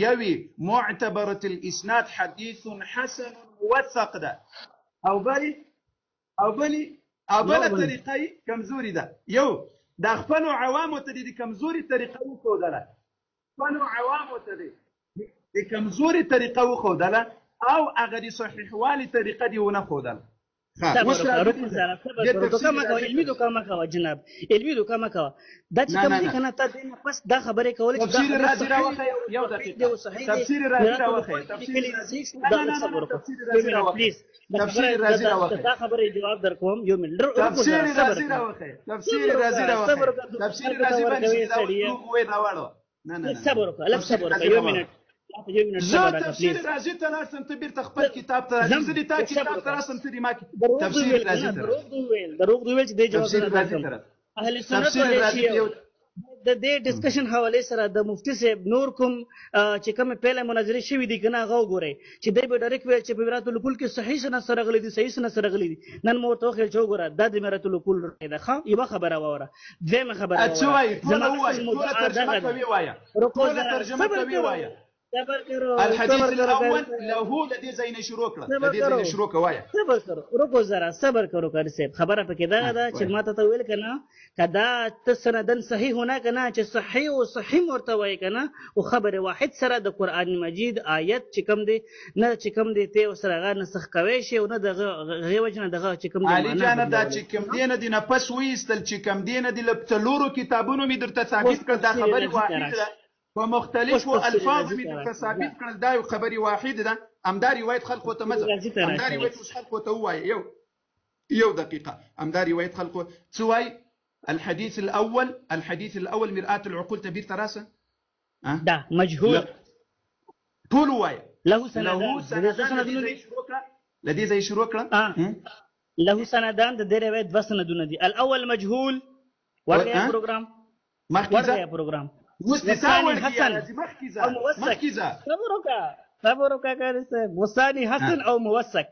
یوي معتبره الاسناد حديث حسن موثق ده او بل طریقه کمزوري ده یو د خپل عوامو ته د کمزوري طریقه وښودله د کمزوري طریقه وښودله او هغه د صحیحوالي طریقه دی ونه ښودله. علمي دوکه مه کوه جناب علمي دوکه مه کوه دا چې کوم دي کنه ته دې پس دا خبرې کولې چې تفسیر رازي راوخی یو دقیقه تفسیر رازي راوخی تفسیر رازي راوخی دا خبرې جواب درکوم یو منټ تفسیر رازي راوخی تفسیر رازي باندې دا وې راوړو نه صبر وکړه یو منټ زه تفسیر رازي ته لاړم ته بیرته خپل کتاب ته زه دې تا کتاب ته راسم ته دې ما تفسیر رازي ته دروغ دی ویل چې دې جواب درکوم اهل سنت والشيعه د دې ډسکشن حواله سره د مفتی صاحب نور کوم چې کوم پهله مناظره شوې دي کنه هغه وګورئ چې دوی به ډایرکټ ویل چې په میراث الکل کې صحیح سره سره غلي دي صحیح سره غلي دي نن مو ته خل چې وګوره د میراث الکل ده ښه یو خبره وره دغه خبره وره ټول ترجمه کوي وایا ټول ترجمه کوي وایا الحديث الاول له الذي زين شروع کړه الذي زين شروع کوایا صبر کرو رکو زرا صبر کرو کار صاحب خبره پکې دا ده چې ماته ته ویل کنه کدا ته سندن صحیح هونه کنه چې صحیح او صحیح مرته وای کنه او خبره واحد سره د قران مجید آیت چې کوم دی نه چې کوم دی ته سره غا نسخ کوي شی او نه دغه غیوجنه دغه چې کوم دی علي جان دا چې کوم دی نه دی نه پس وېستل چې کوم دی نه دی لپتلورو کتابونو می درته ثابت کړ دا خبره واحده ده ومختلفو الفاظ من ثابت کړل دا یو خبري واحد ده امدار روایت خلقو ته مزه امدار روایت مش خلقو ته وای یو دقيقه امدار روایت خلقو سوای الحديث الاول مرآة العقول تبير تراسه ده مجهول طول واي له سندان لدي زي شروع له سندان د دې روایت بس سندونه دي الاول مجهول ورغه پروګرام ورغه پروګرام والثاني حسن او موثق صبر وکړه کار څه والثاني حسن او موثق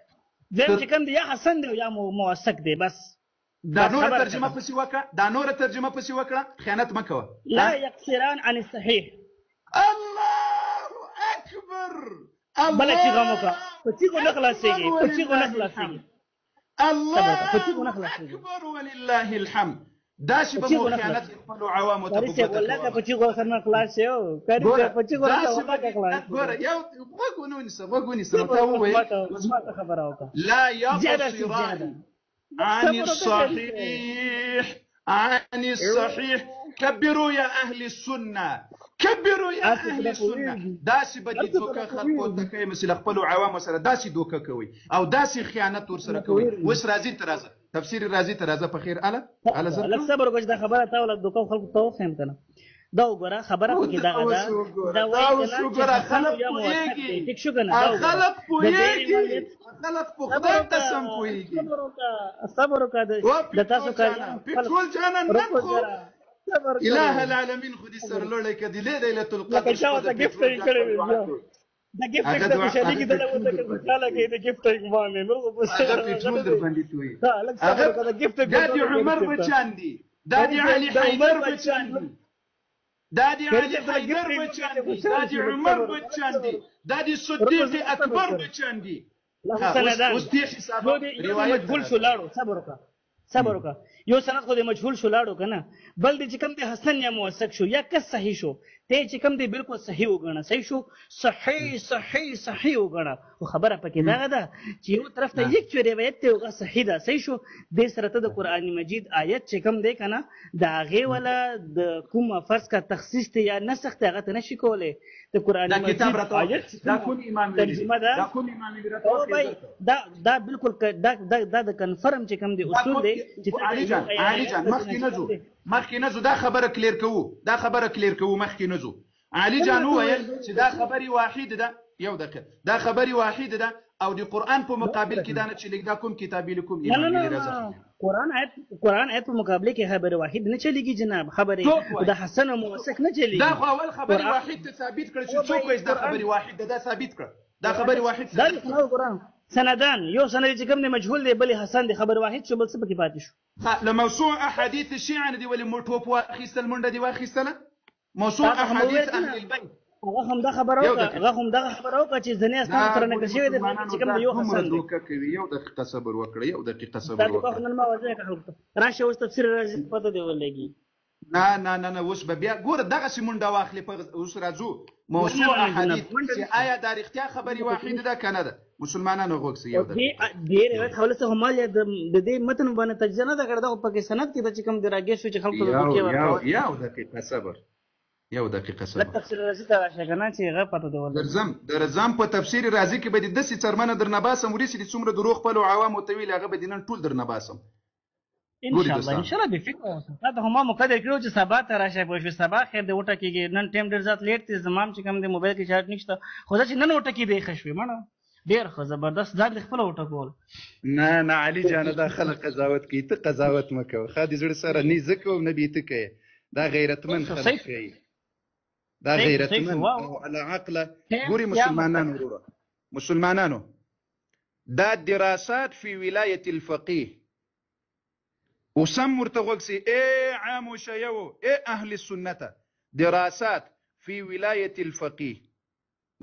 زم چې کوم دی یا حسن دی یا موثق دی بس دا نور ترجمه پسې وکړه خیانت مکوه لا يقصران عن الصحيح الله اكبر بل چې غموکا پچې کو نه خلاصيږي الله اكبر ولله الحمد داش به خیانت خپل عوام ته په ولکه پچې کو سره خلاص یو کړي پچې کو سره خلاص ګوره یو وګونی سره ته وې ما خبره وکړه لا يقصران عن الصحيح كبروا يا اهل السنه داسې بدی دوکه خلکو ته کوي مثل خپل عوام سره داسې دوکه کوي او داسې خیانت ور سره کوي وس راځي ترازه تفسیر رازي ترازه په خیر اله زر صبر وکړه دا خبره تا ول دوکه خلکو ته خیم کنه دا وګوره خبره پکې دغه ده دا وایي اوس وګوره خلک پوهېږي ټیک شو که نه خلک پوهېږي خلک په خدای قسم پوهېږي صبر وکړه د تاسو کار پټرول جانان نن خو اله العالمین خو دې سرلوړی که دې لیلة القدر شپه د پټرول جانان دا ګفټ د خوشالي کې دلته وته کې خوشاله کې د ګفټ باندې نو په هغه پټرول در باندې توي هغه د ګفټ دا د عمر بچان دي دا د علي حیدر بچان دي دا د علي حیدر بچان دي دا د عمر بچان دي دا د صدیق اکبر بچان دي اوس دې حساب روایت مجهول شو لاړو صبر وکړه یو سند خو دې مجهول شو لاړو که نه بل دې چې کوم دی حسن یا موثق شو یا کس صحیح شو ته چې کوم دی بالکل صحیح وګڼه صحیح شو صحیح وګڼه خو خبره پکې دغه ده چې یو طرف ته یک چې روایت دی هغه صحیح ده صحیح شو دې سره ته د قرآن مجید آیت چې کوم دی که نه د هغې والا د کوم فرض کا تخصیص دی یا نسخ دی هغه ته نشي کولی د قرآن مجید آیت ترجمه ده دا بالکل دا د کنفرم چې کوم دی اصول دی علي جان مخکې نه ځو دا خبره کلیر کوو مخکې نه ځو علي جان وویل چې دا خبرې واحده ده یو دقیقه دا خبرې واحده ده او د قرآن په مقابل کې دا نه چلیږي دا کوم کتابي لیکم قرآن آیت په مقابله کې خبره واحد نه چلیږي جناب خبره د حسن او موثق نه چلیږي دا خو اول خبره واحد ته ثابت کړ چې څوک وایي دا خبره واحد ده دا ثابت کړ دا خبره واحد دا قرآن سندان یو سند چې کوم دی مجهول دی بلې حسن دی خبر واحد شو بل څه پکې پاتې شو لموسوع احاديث الشيعه دی ولې موټوپ واخیستل منډه دی واخیستله موسوع احاديث اهل البيت هغه هم دا خبره وکړه چې ځنې اسناد سره نقل شوی دی چې کوم یو حسن دی یو دقیقه صبر وکړه دا نن ما وځه کړو راشه اوس تفسیر راځي پته دی ولګي نه اوس به بیا ګوره دغسې منډه واخلې اوس راځو موضوع احادیث چې آیا دا رښتیا خبرې واحده ده که نه ده مسلمانانو غوږ سي یو دې روایت حواله څخه مال د دې متن باندې تجزیه نه ده کړې دا په سند کې چې کوم د راګې شو چې خلکو ته یو دقیقه صبر تفسیر رازي ته راشه که نه چې هغه پته دی درځم په تفسیر رازي کې به دې داسې څرمنه درنه باسم ورسې دې څومره دروغ خپلو عوامو ته ویل هغه به دې نن ټول درنه باسم ان شاء الله به فکر اوسه دا هم مقدر کړو چې سبا ته راشه پوه شو سبا خیر دې وټه کېږي نن ټیم ډېر زیات لیټ دی زمام چې کوم دی موبایل کې چارج نشته خو دا چې نن وټه کې دی ښه شوې مړه ډېر ښه زبردست ځان دې خپله وټه کول نه علي جانه دا خلک قضاوت کوي ته قضاوت مه کوه ښه دې زړه سره نه زه کوم نه بې ته کوې دا غیرتمند خلک کوي دا غیرتمند او علی عقله ګوري مسلمانانو دا دراسات فی ولایت الفقیه وسم ورته غوږ سي عام وشیو اهل السنه دراسات فی ولایت الفقیه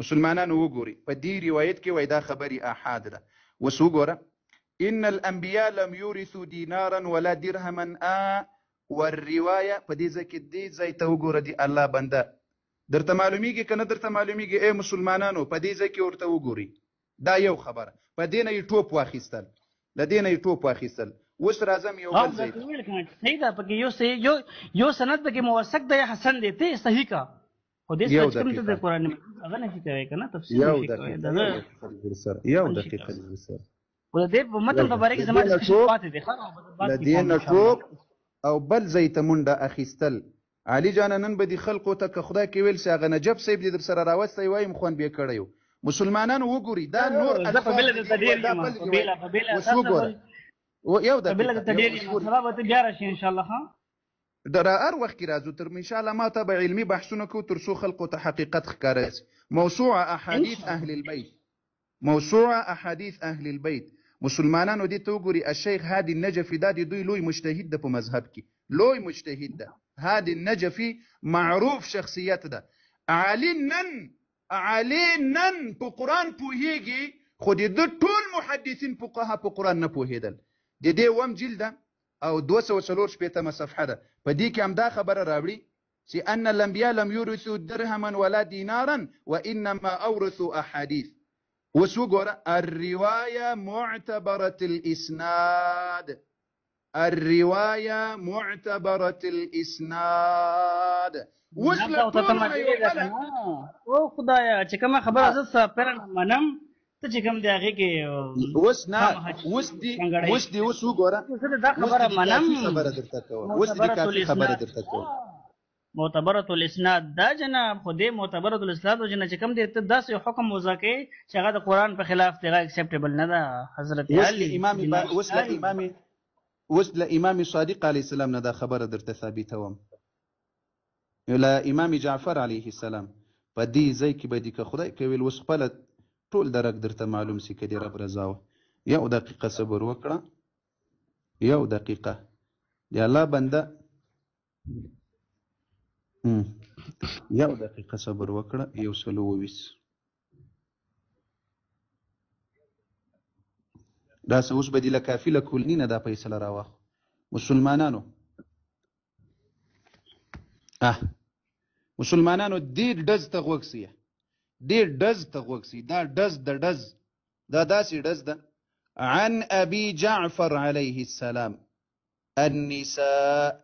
مسلمانانو وګوري په دې روایت کې وای دا خبري احاد ده وس وګوره ان الانبیاء لم يورثوا دینارا ولا درهما والروايه په دې ځکه دې ځای ته وګوره دی الله بنده درته معلومیږي کنه درته معلومیږي مسلمانانو په دې ځای کې ورته وګوري دا یو خبره په دې نه یې ټوپ واخیستل اوس راځم یو بل ځای صحیح ده پکې یو سند پکې موثق دی حسن دی ته صحیح کا خو دې څه کوم ته د قرآن هغه نه کوي کنه تفسیر یو دقیقه سره و دې په متن په باره کې زموږ پاتې دي خلاص دې نه ټوپ او بل ځای ته منډه اخیستل علي جان نن به دي خلقو ته که خدای کې ویل چې هغه نجف صاحب دې در سره راوستی وایم خوان به کړی مسلمانانو وګوري دا نور یو د بیا راشي ان شاء الله ها در هر وخت کې راځو تر ان شاء الله ما ته به علمي بحثونه کوو تر څو خلقو ته حقیقت ښکاره شي موسوعه احاديث اهل البيت مسلمانانو دې ته وګوري الشیخ هادي النجفي دا د دوی لوی مجتهد ده په مذهب کې لوی مجتهد ده هادي النجفي معروف شخصیت ده عالي نن په قرآن پوهیږي خو د ټول محدثین فقها په قرآن نه پوهېدل د دې وم جلده او 244 صفحه ده په دې کې هم دا خبره راوړي چې ان الانبیاء لم يورثوا درهما ولا دینارا وانما اورثوا احاديث اوس وګوره الروايه معتبره الاسناد اوس له او خدایا چې کومه خبره زه پرن منم ته چې کوم دی هغه کې اوس وګوره دا خبره منم خبره درته کوم معتبرة الاسناد دا جناب خو دې معتبرة الاسناد جنا چې کوم دې ته داسې حکم وضع کوي چې هغه د قرآن په خلاف دی اکسپټیبل نه ده حضرت علي اوس له امام صادق علیه السلام نه دا خبره درته ثابتوم له امام جعفر علیه السلام په دې ځای کې به دې که خدای کوي اوس خپله ټول درک درته معلوم سي که دې رب رضا وه یو دقیقه صبر وکړه یو دقیقه د الله بنده یو دقیقه صبر وکړه 120 دا څه اوس به دې له کافي له کلني نه دا فیصله راواخو مسلمانانو مسلمانانو دې ډز ته غوږ سي دې ډز ته غوږ سي دا ډز د ډز دا داسې ډز ده عن أبي جعفر عليه السلام النساء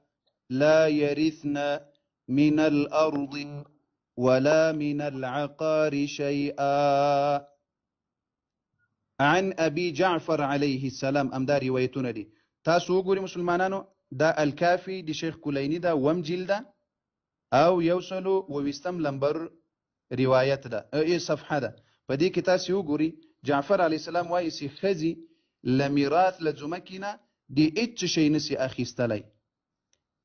لا يرثن من الأرض ولا من العقار شيئا عن أبي جعفر عليه السلام ام دا روایتونه دي تاسو وګورئ مسلمانانو دا الکافي د شیخ کلینی دا وم جلده او 120 لمبر روایت ده صفحه ده په دې کې تاسو وګورئ جعفر علیه السلام وایي چې ښځې له میراث له ځمکې نه د هېڅ شی نسي اخیستلی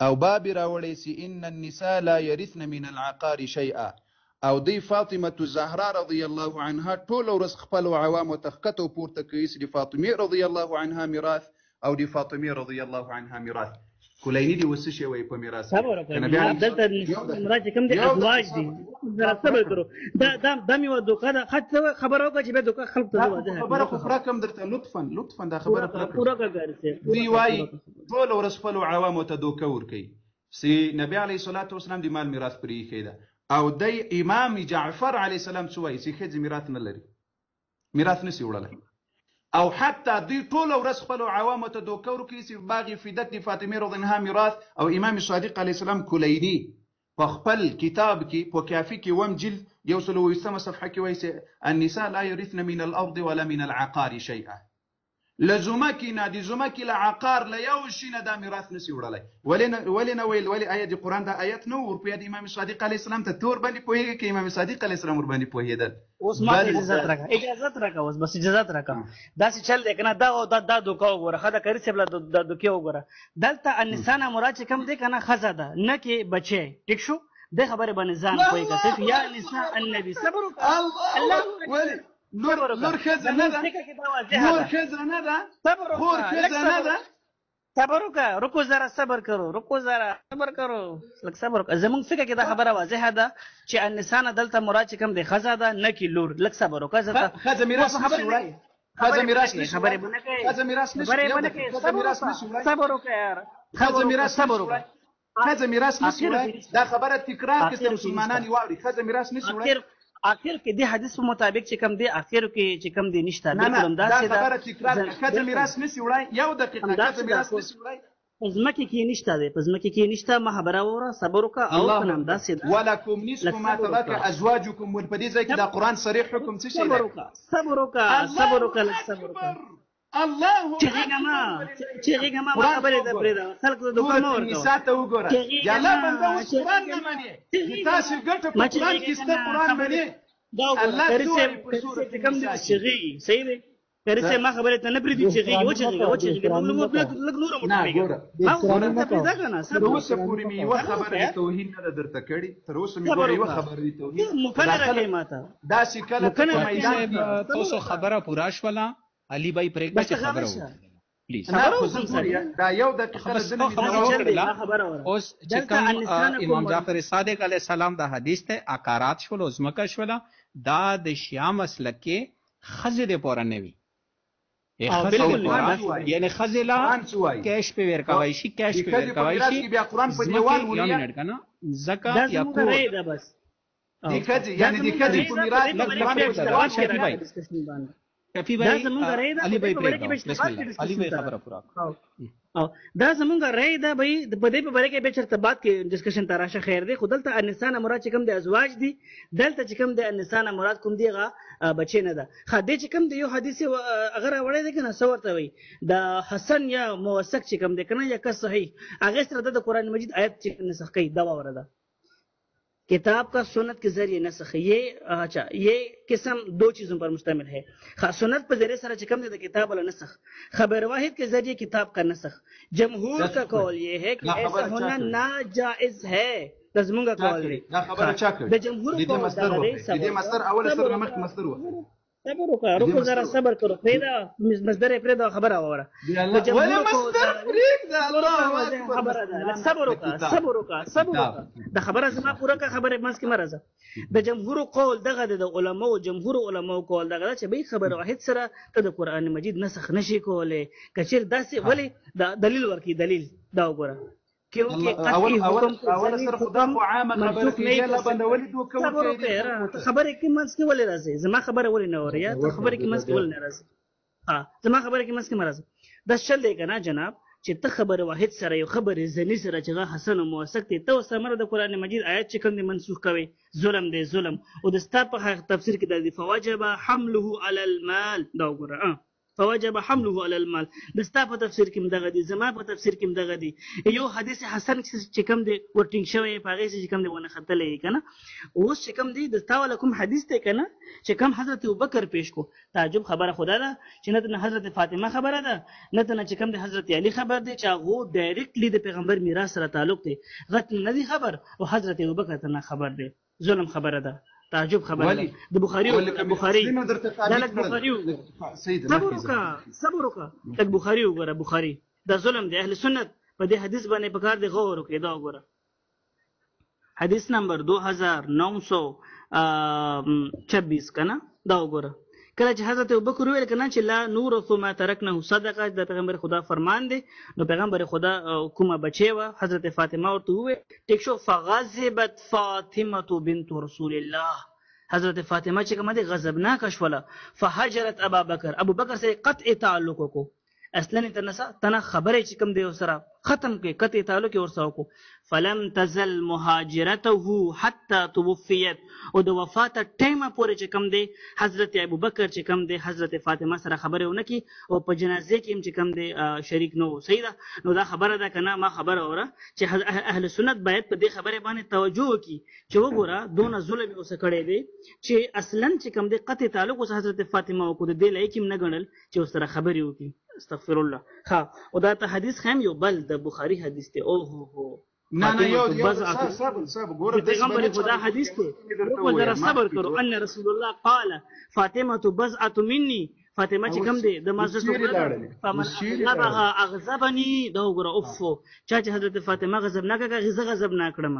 او باب راوړی چې ان النساء لا يرثن من العقار شيئا او دی فاطمه الزهراء رضی الله عنها ټول ورځ خپل عوام تخکته پورته کوي چې د فاطمه رضی الله عنها میراث او د فاطمه رضی الله عنها میراث کلینی دی وسه شی وای په میراث دلته مراد کوم دي ازواج دي زرا صبر کرو دا می ودو کړه خبر او چې به دوکه خلق ته واځه خبره خو راکم درته لطفا دا خبره پورا کړه دی وای ټول ورځ خپل عوام ته دوکه ور کوي چې نبی علیه الصلاۃ والسلام د مال میراث پرې کېده او دی امام جعفر علیه السلام سوای چې ښځې میراث نه لري میراث نسی وړلای او حتی دوی ټول ورځ خپل عوامو ته دوکه ورکوي چې باغي فدت د فاطمه رضی الله عنها میراث او امام صادق علیه السلام کلینی په خپل کتاب کې په کافي کې وم جلد 120 صفحه کې وایي چې النساء لا يرثن من الارض ولا من العقار شيئا لزمکی نه دي زمکی له عقار له یو شي نه دا میراث نسی وړلای ولې آیت د قرآن دا آیت نو ور په امام صادق علیه السلام ته تور باندې پوهیږي کې امام صادق علیه السلام ور باندې پوهیدل اوس ما اجازه راکا اوس بس اجازه راکا دا څه چل دی کنه دا دوکه وګوره خدا کری سبل د دوکه وګوره دلته انسان مراد کم دی کنه خزه ده نه کې بچي ټیک شو د خبره باندې ځان کوی کته یا نساء النبي صبر الله ولی نور خزه نه ده نور خزه نه ده خور خزه نه ده صبر وکړه رکو زرا صبر کرو لک صبر وکړه زمونږ فکر کې دا خبره واضحه ده چې النساء دلته مراد کوم دی خزه ده نه کې لور لک صبر وکړه خزه میراث خبره وړي خزه میراث خبره باندې کوي خزه میراث نشي صبر وکړه یار خزه میراث صبر وکړه خزه میراث نشي وړي دا خبره تکرار کې مسلمانان واوري خزه میراث نشي وړي اخر کې د حدیث په مطابق چې کوم دی اخر کې چې کوم دی نشته بالکل دا خبره تکرار خزه میراث نشي وړي یو دقیقه خزه میراث نشي وړي پزمکه کې نشته دی پزمکه کې نشته ما خبره وره صبر وکړه او کنم داسې ولکم نصف ما ترك ازواجكم ول په دې ځای کې دا قران صریح حکم څه شي صبر وکړه صبر وکړه الله چېږه ما خبره ده پرې ده خلک د دوکه نور نساء ته وګوره یا الله بنده اوس قران نه مانی تاسو ګټه په قران کې ست قران مانی الله کریسه کوم دي چېږي صحیح دی کریسه ما خبره ته نه پرې دي چېږي او چېږي لګ نور مونږ ما خبره ته پرې ده کنه تر اوسه پورې مې یو خبره د توهین نه درته کړي تر اوسه مې یو خبره د توهین مکنه راکې ماته دا شکل په میدان کې تاسو خبره پورا شولا علي بھائی پریکړه چې خبره وکړه پلیز دا یو د خبره اوس چې کوم امام جعفر صادق علیه السلام دا حدیث ته اکارات شول او زمکه شول دا د شیعه مسلک کې خزه د پوره نه وي یعنی خزه لا کیش په ور کوي شي کیش په ور کوي شي بیا قران په دیوال ولیا منټ کنه زکا یا کو بس دي کدي یعنی دي کدي په میراث کفی بھائی علی بھائی علی بھائی خبره پورا او دا زمونږ رائے ده بھائی په دې په باره کې به چرته بعد کې ډسکشن تراشه خیر دی خودلته النساء مراد چې کوم د ازواج دي دلته چې کوم د النساء مراد کوم دیغه بچی نه ده خدای چې کوم د یو حدیث اگر وړي دی کنه سورته وي د حسن یا موثق چې کوم دی کنه یا که صحیح هغه سره د قران مجید آیت چې نسخ کوي دا وره ده किताब का सुन्नत के जरिए नसख ये अच्छा ये किस्म 2 चीजों पर मुश्तमिल है। सुन्नत पर जरिए सर चिकम दे किताब वाला नसख, खबर वाहिद के जरिए किताब का नसख। जमहूर का कौल ये है कि ऐसा होना नाजायज है। लजमुंगा कौल है जमहूर को मस्तर अवल सर नमक मस्तर हुआ صبر وکړه روکو زرا صبر کړو پیدا مصدر پرېدا خبره اوره ولا مصدر پرېدا الله اکبر خبره ده صبر وکړه د خبره زما پوره کا خبره مس کې مرزه د جمهور قول دغه د علماء جمهور علماء قول دغه چې به خبر واحد سره ته د قران مجید نسخ نشي کوله کچیر داسې ولی دلیل ورکی دلیل دا وګوره क्योंकि اول سر خدا خو عامه خبره کې لا بندولې دوه کوي خبره کې منځ کې ولې راځي زما خبره ولې نه اوري یا ته خبره کې منځ کې ولې نه راځي زما خبره کې منځ کې مرزه د شل دی کنه جناب چې ته خبره واحد سره یو خبره زنی سره چې حسن او موثق دي ته سمره د قران مجید آیات چې کوم دي منسوخ کوي ظلم دی ظلم او د ستا په تفسیر کې د فواجب حمله علی المال دا وګوره فوجب حمله على المال دستا په تفسیر کې مدغه دي زما په تفسیر کې مدغه دي یو حدیث حسن چې کوم دی ورټینګ شوی په هغه چې کوم دی ونه خطلې کنه اوس چې کوم دی دستا ولکم حدیث ته کنه چې کوم حضرت ابوبکر پیش کو تعجب خبره خدا ده چې نه حضرت فاطمه خبره ده نه چې کوم دی حضرت علی خبر دی چې هغه ډایرکټلی د پیغمبر میراث سره تعلق دی غت نه دی خبر او حضرت ابوبکر ته نه خبر دی ظلم خبره ده تعجب خبره ده د بخاری دلک بخاری صبر وکړه تک بخاری وګوره بخاری دا ظلم دی اهل سنت په دې حدیث باندې پکار دی غور وکړه دا وګوره حدیث نمبر 2926 کنه دا وګوره کله چې حضرت ابوبکر ویل کنه چې لا نور ثم ترکنه صدقه د پیغمبر خدا فرمان دی نو پیغمبر خدا کومه بچي و حضرت فاطمه ورته وې ټیک شو فغضبت فاطمه بنت رسول الله حضرت فاطمه چې کومه دي غضبناک شوله فهجرت ابو بکر سره قطع تعلق کو اصلا تنا خبره چې کوم دی سره ختم کې قطع تعلق ورسره کو فلم تزل مهاجرته حتى توفيت او د وفات ټیمه پورې چې کوم دی حضرت ابوبکر چې کوم دی حضرت فاطمه سره خبره ونه کی او په جنازه کې چې کوم دی شریک نو صحیح ده نو دا خبره ده کنه ما خبره اوره چې اهل سنت باید په دې خبره باندې توجه وکړي چې وګوره دون ظلم اوسه کړي دی چې اصلا چې کوم دی قطع تعلق اوس حضرت فاطمه او کو د دې لایکیم نه غنل چې سره خبري وکړي استغفر الله ها او دا ته حدیث خام یو بل د بخاری حدیث ته او هو نه یو صبر ګوره پیغمبر خدا حدیث ته وګوره صبر کرو ان رسول الله قال فاطمه بضعه مني فاطمه چې کوم دی د مازه فمن اغضبني دا وګوره اوف چې حضرت فاطمه غضب نه کړه غضب نه کړم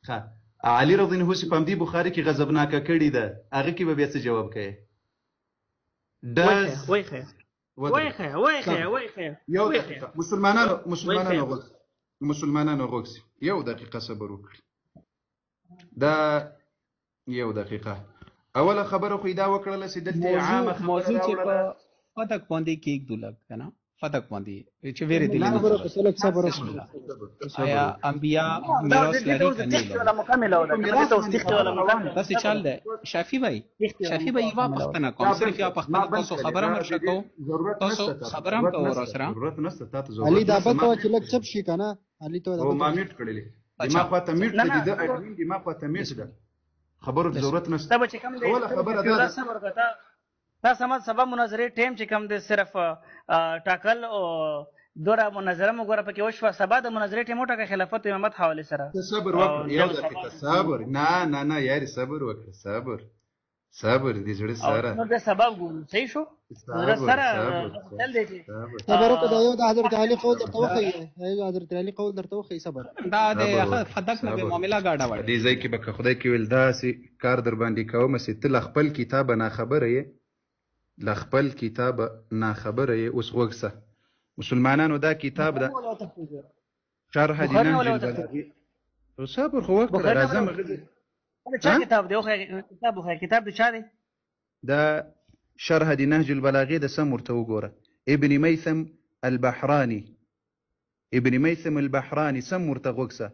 ها علي رضی الله عنه په دې بخاری کې غضب نه کړی ده هغه کې به بیا څه جواب کوي وایخه یو مسلمانانو غوښ یو دقیقه صبر وکړئ دا یو دقیقه اوله خبره خو دا وکړله چې دلته عامه موضوع چې په فتک باندې کې یک دولک کنه فتک باندې چې ویری دي صبر آیا انبیا میراث لري کنه ولا مکمل ولا توثیق ولا مکمل بس چل ده شافی بھائی وا پختنه کوم صرف یا پختنه تاسو خبره مرشه کو تاسو خبره هم کو سره ضرورت نشته تاسو علي دا به چې لک چپ شي کنه علي ته او ما میټ کړلې ما خواته میټ کړی دا اډمین دی ما خواته میټ ده خبره ضرورت نشته تب چې کوم دی ولا خبره ده صبر وکړه دا سبب مناظره ټیم چې کوم دی صرف ټاکل او دوره مناظره مو غوړه پکې وشوه سبا د مناظره ټیم ټاکه خلافت امامت حواله سره صبر وکړه یو دقیقه صبر نه یاري صبر وکړه صبر دې جوړه سره نو د سبب ګورو صحیح شو سره چل دی صبر وکړه یو د حضرت علي قول درته وخی حضرت علي قول درته وخی صبر دا د فدق نه به معاملہ گاډه وړي دې ځای کې به خدای کې ویل دا سي کار در باندې کوم سي تل خپل کتاب نه خبره یې لخپل کتاب نه خبره یې اوس وګسه مسلمانانو دا کتاب ده شرح دي نهج البلاغه صبر خو وکړه راځم چا کتاب دی کتاب دی چا دی دا شرح دي نهج البلاغه د سم ورته وګوره ابن ميثم البحراني سم ورته وګسه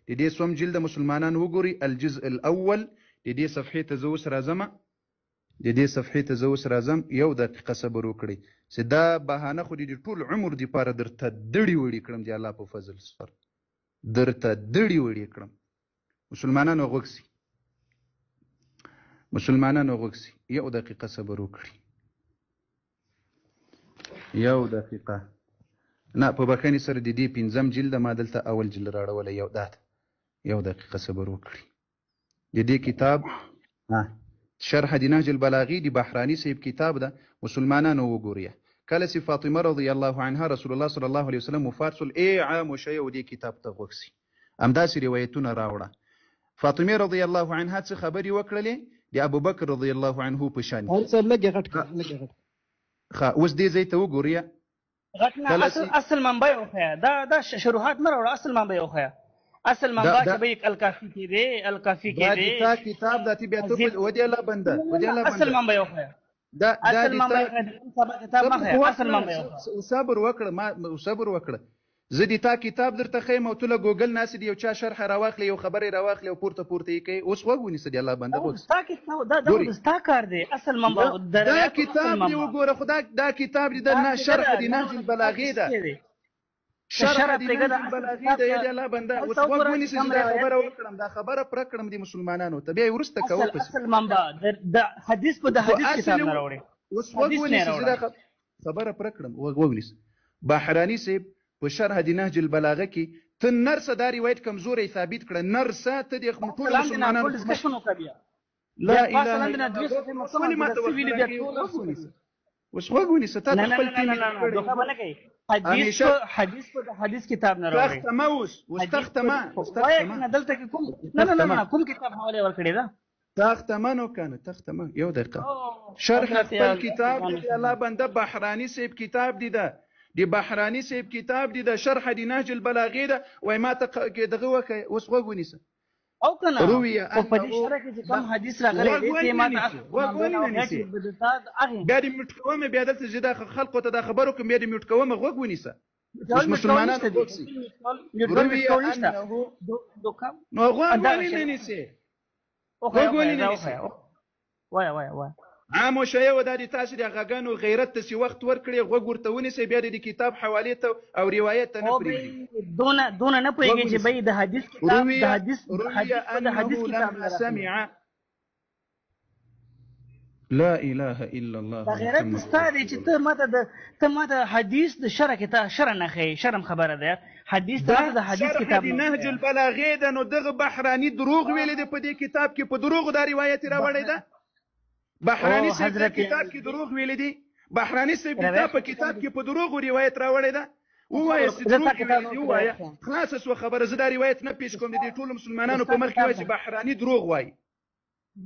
د دې سوم جلد مسلمانانو وګوري الجزء الاول د دې صفحه ته زوس راځم یو دقیقه صبر وکړئ چې دا بهانه خو دې ټول عمر دی پاره درته دړي وړي کړم دی الله په فضل سره درته دړي وړي کړم مسلمانانو غوږ مسلمانانو غوږ یو دقیقه صبر وکړي، یو دقیقه. نه په بخښنې سره د دې 5م جلد ما دلته اول جلد راړولی، یو دقیقه صبر وکړي. د دې کتاب شرح د نهج البلاغي د بحراني صاحب کتاب ده، مسلمانانو وګورئ. کله چې فاطمه رضی الله عنها رسول الله صلی الله علیه وسلم وفات شول، عام شی و دې کتاب ته غوږ سي. همداسې روایتونه راوړه. فاطمه رضی الله عنها څه خبرې وکړلې د ابوبکر رضی الله عنه په شان. اوس دې ځای ته وګورئ. اصل منبع وخیا، دا شروحات مه راوړه، اصل منبع وخیا. اصل منبع چې به الکافي کې دی، الکافي کې دی دا کتاب د تی بیا ته ودی الله بنده اصل منبع وخیا. دا اصل منبع کتاب ما خیا، اصل منبع صبر وکړه زه د تا کتاب درته خیم او ته له ګوګل ناس دی یو چا شرح راواخلې، یو خبرې راواخلې او پورته یې کوي. اوس غوږ ونیسه دی الله بنده غوږ ستا کار دی. اصل منبع دا کتاب دی وګوره، خدا دا کتاب دی د شرح د نهج البلاغي ده، شرح د نهج البلاغي ده یا الله بنده. اوس غوږ ونیسه چې دا خبره وکړم، دا خبره پر کړم د مسلمانانو ته، بیا ورسته کوه. اصل منبع د حدیث په د حدیث کتاب نه راوړي. اوس غوږ ونیسه چې دا خبره پر کړم، غوږ ونیسه. بحرانی صاحب په شرح د نهج البلاغه کې ته نرسه دا روایت کمزوری ثابت کړه، نرسه ته د ټول مسلمانانو لا اله الا الله. اوس غوږ ونیسه، تا خپل ټیم حدیث په حدیث کتاب نه راوړي. تختمه دلته کې کوم نه کوم کتاب حواله ورکړی دا تختمه یو دقیقه شرح خپل کتاب دی الله بنده. بحرانی صاحب کتاب دی ده، د بحرانی صاحب کتاب دی د شرح د نهج البلاغي ده. وای ما ته دغه وکي. اوس غوږ ونیسه او کنه رویه په دې شرح کې کوم حدیث راغلی دی چې ما ته بیا د میوټ کوم، بیا دلته جدا خلکو ته دا خبرو کوم، بیا د میوټ کوم. غوږ ونیسه. اوس مسلمانانو رویه نو غوږ ونیسه وای عامو شی و د تاسو د غاګانو غیرت ته سی وخت ورکړي. غوږ ورته ونیسئ، بیا د کتاب حواله ته او روایت ته نه پرېږدي. دونه نه پوهېږي چې به د حدیث کتاب د حدیث کتاب سمع لا اله الا الله. دا غیرت ستا دی چې ته ماته حدیث د شرع کتاب شرع نه ښیې. شرم خبره ده، حدیث ته د حدیث کتاب د نهج البلاغي ده. نو دغه بحرانی دروغ ویلي دی په دې کتاب کې، په دروغو دا روایت راوړی ده. بحرانی صاحب په کتاب کې دروغ ویلي دي، بحرانی صاحب په کتاب کې په دروغ روایت راوړی ده. ووایه چې دروغ ویلي دي، ووایه خلاصه سوه خبره. زه دا روایت نه پیش کوم، د دې ټولو مسلمانانو په مخ کې وایي چې بحرانی دروغ وایي.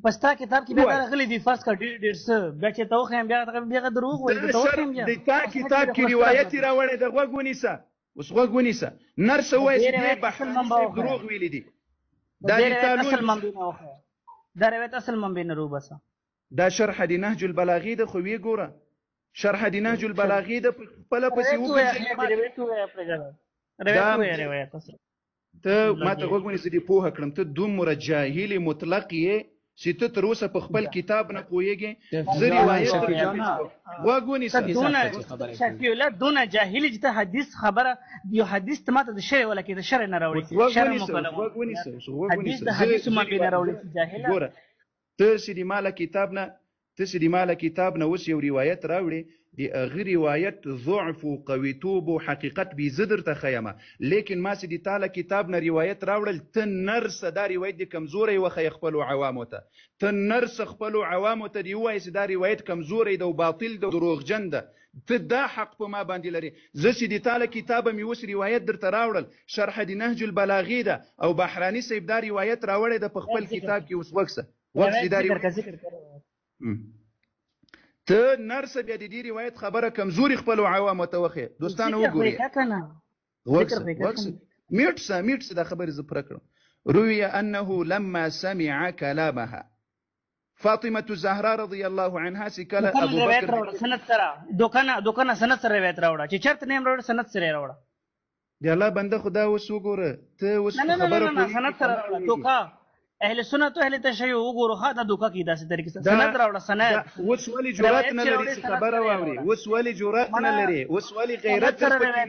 په ستا کتاب کې بیا راغلی دي فرض کړه ډېر څه، بیا چې ته وښیم بیا دروغ وایي. د تا کتاب کې روایت راوړی ده. غوږ ونیسه، اوس غوږ ونیسه. نرسه وایي چې بحرانی صاحب دروغ ویلي دي. دا روایت اصل منبع نه روباسه. دا شرح د نهج البلاغي ده، خو وی ګوره شرح د نهج البلاغي ده خپل پسې ته ما ته غوږ ونیسه. دې پوهه کړم ته دومره جاهل مطلق یې چې ته تر اوسه په خپل کتاب نه پوهېږې. زه روایت غوږ ونیسه. شفیع الله دونه جاهل چې ته حدیث خبره یو حدیث ته ماته د شرع ولا کې د شرع نه راوړي. غوږ ونیسه حدیث د حدیث منبع نه راوړي. جاهل ګوره ته چې د ماله کتاب نه اوس یو روایت راوړې، د هغه روایت ضعف و قویتوب و حقیقت بې زه درته ښیمه، لیکن ما چې د تاله کتاب نه روایت راوړل، ته نرسه دا روایت د کمزوری وښیه خپلو عوامو ته. ته نرسه خپلو عوامو ته دې ووایې چې دا روایت کمزوری ده او باطل ده او دروغجن ده. ته دا حق په ما باندې لري. زه چې د تاله کتابه مې اوس روایت درته راوړل، شرح د نهج البلاغي ده او بحرانی صاحب دا روایت راوړی ده په خپل کتاب کې. اوس وکسه ته نرسه بیا د دې روایت خبره کمزوري خپلو عوامو ته وښیه. دوستانو وګورئ، میټسه دا خبرې زه پوره کړم. روي انه لما سمع كلامها فاطمه الزهراء رضي الله عنها سکله ابو بکر سند سره دوکانه سند سره روایت راوړه چې چرته نیم راوړه سند سره راوړه. دی الله بنده خدا اوس وګوره ته اوس خبره سند سره راوړه. دوکا اهل سنت او اهل تشیع وګورو ها دا دوکا کی داسې طریقې سره سند راوړه. سند اوس ولې جرأت نه لري خبره واوري؟ اوس ولې جرأت نه لري؟ اوس ولې غیرت نه لري؟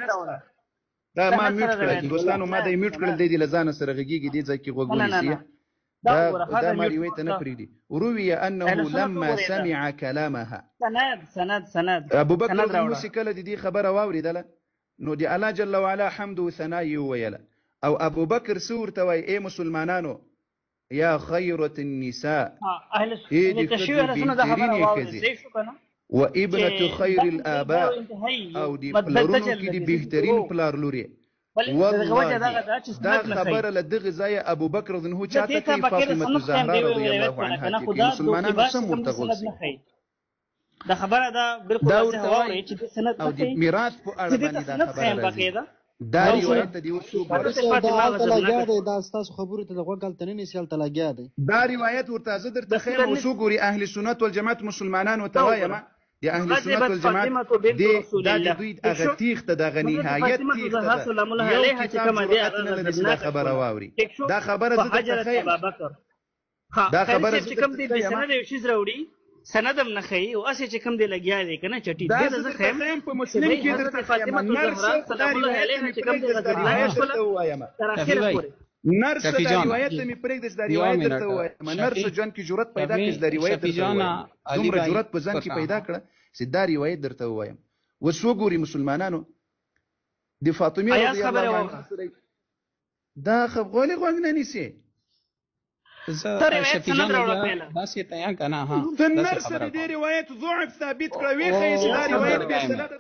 دا ما میوټ کړل دوستانو، ما دا میوټ کړل دی لزان سره غږیږي دی ځکه غوږونه سي دا ما روایت نه پریدي. وروي انه لما سمع كلامها سند ابو بکر بن کله دي خبره واوریدله نو دی الله جل وعلا حمد و ثنا ویله او ابو بکر سور توي اي مسلمانانو يا خيرة النساء اهل السنه وابنة خير الآباء او دی پلرونو کې دی بهترین پلار لوري. والله دا خبره لدغه ځای ابو بکر رضی الله چاته کوي فاطمه الزهرا رضی الله عنها چې مسلمانانو سم مرتغل دا خبره دا بالکل هوایي چې د سند او د میراث په اړه باندې دا خبره دا روایت دی اوسو دا تاسو خبرو ته دغه غلط نه نشي تل لګیا دی. دا روایت ورته زه درته خیر اوسو ګوري اهل سنت والجماعت مسلمانانو ته وایم دی اهل سنت والجماعت دی دا دوی هغه تیخ ته دغه نهایت تیخ ته دا خبره واوري دا خبره زه درته خیر دا خبره چې کوم دی د سند یو شی زراوړي سندم نه خي او اسې چې کوم دی لګیا دی کنه چټي دې زه خیم په مسلم کې درته فاطمه الزهرا سلام الله علیها چې کوم دی لګیا وایم تر اخره پورې نرس دا روایت می پرېږدې دا روایت درته وایم نرس جون کی جرأت پیدا کړ دا روایت درته دومره جرأت په ځان کې پیدا کړه چې دا روایت درته وایم. وسو ګوري مسلمانانو د فاطمه رضی الله عنها دا خبرونه غوږ نه نیسي شفیع جان دا سی تیان کنه ها نرس دې روایت ضعف ثابت کړ وی خې دا روایت به سند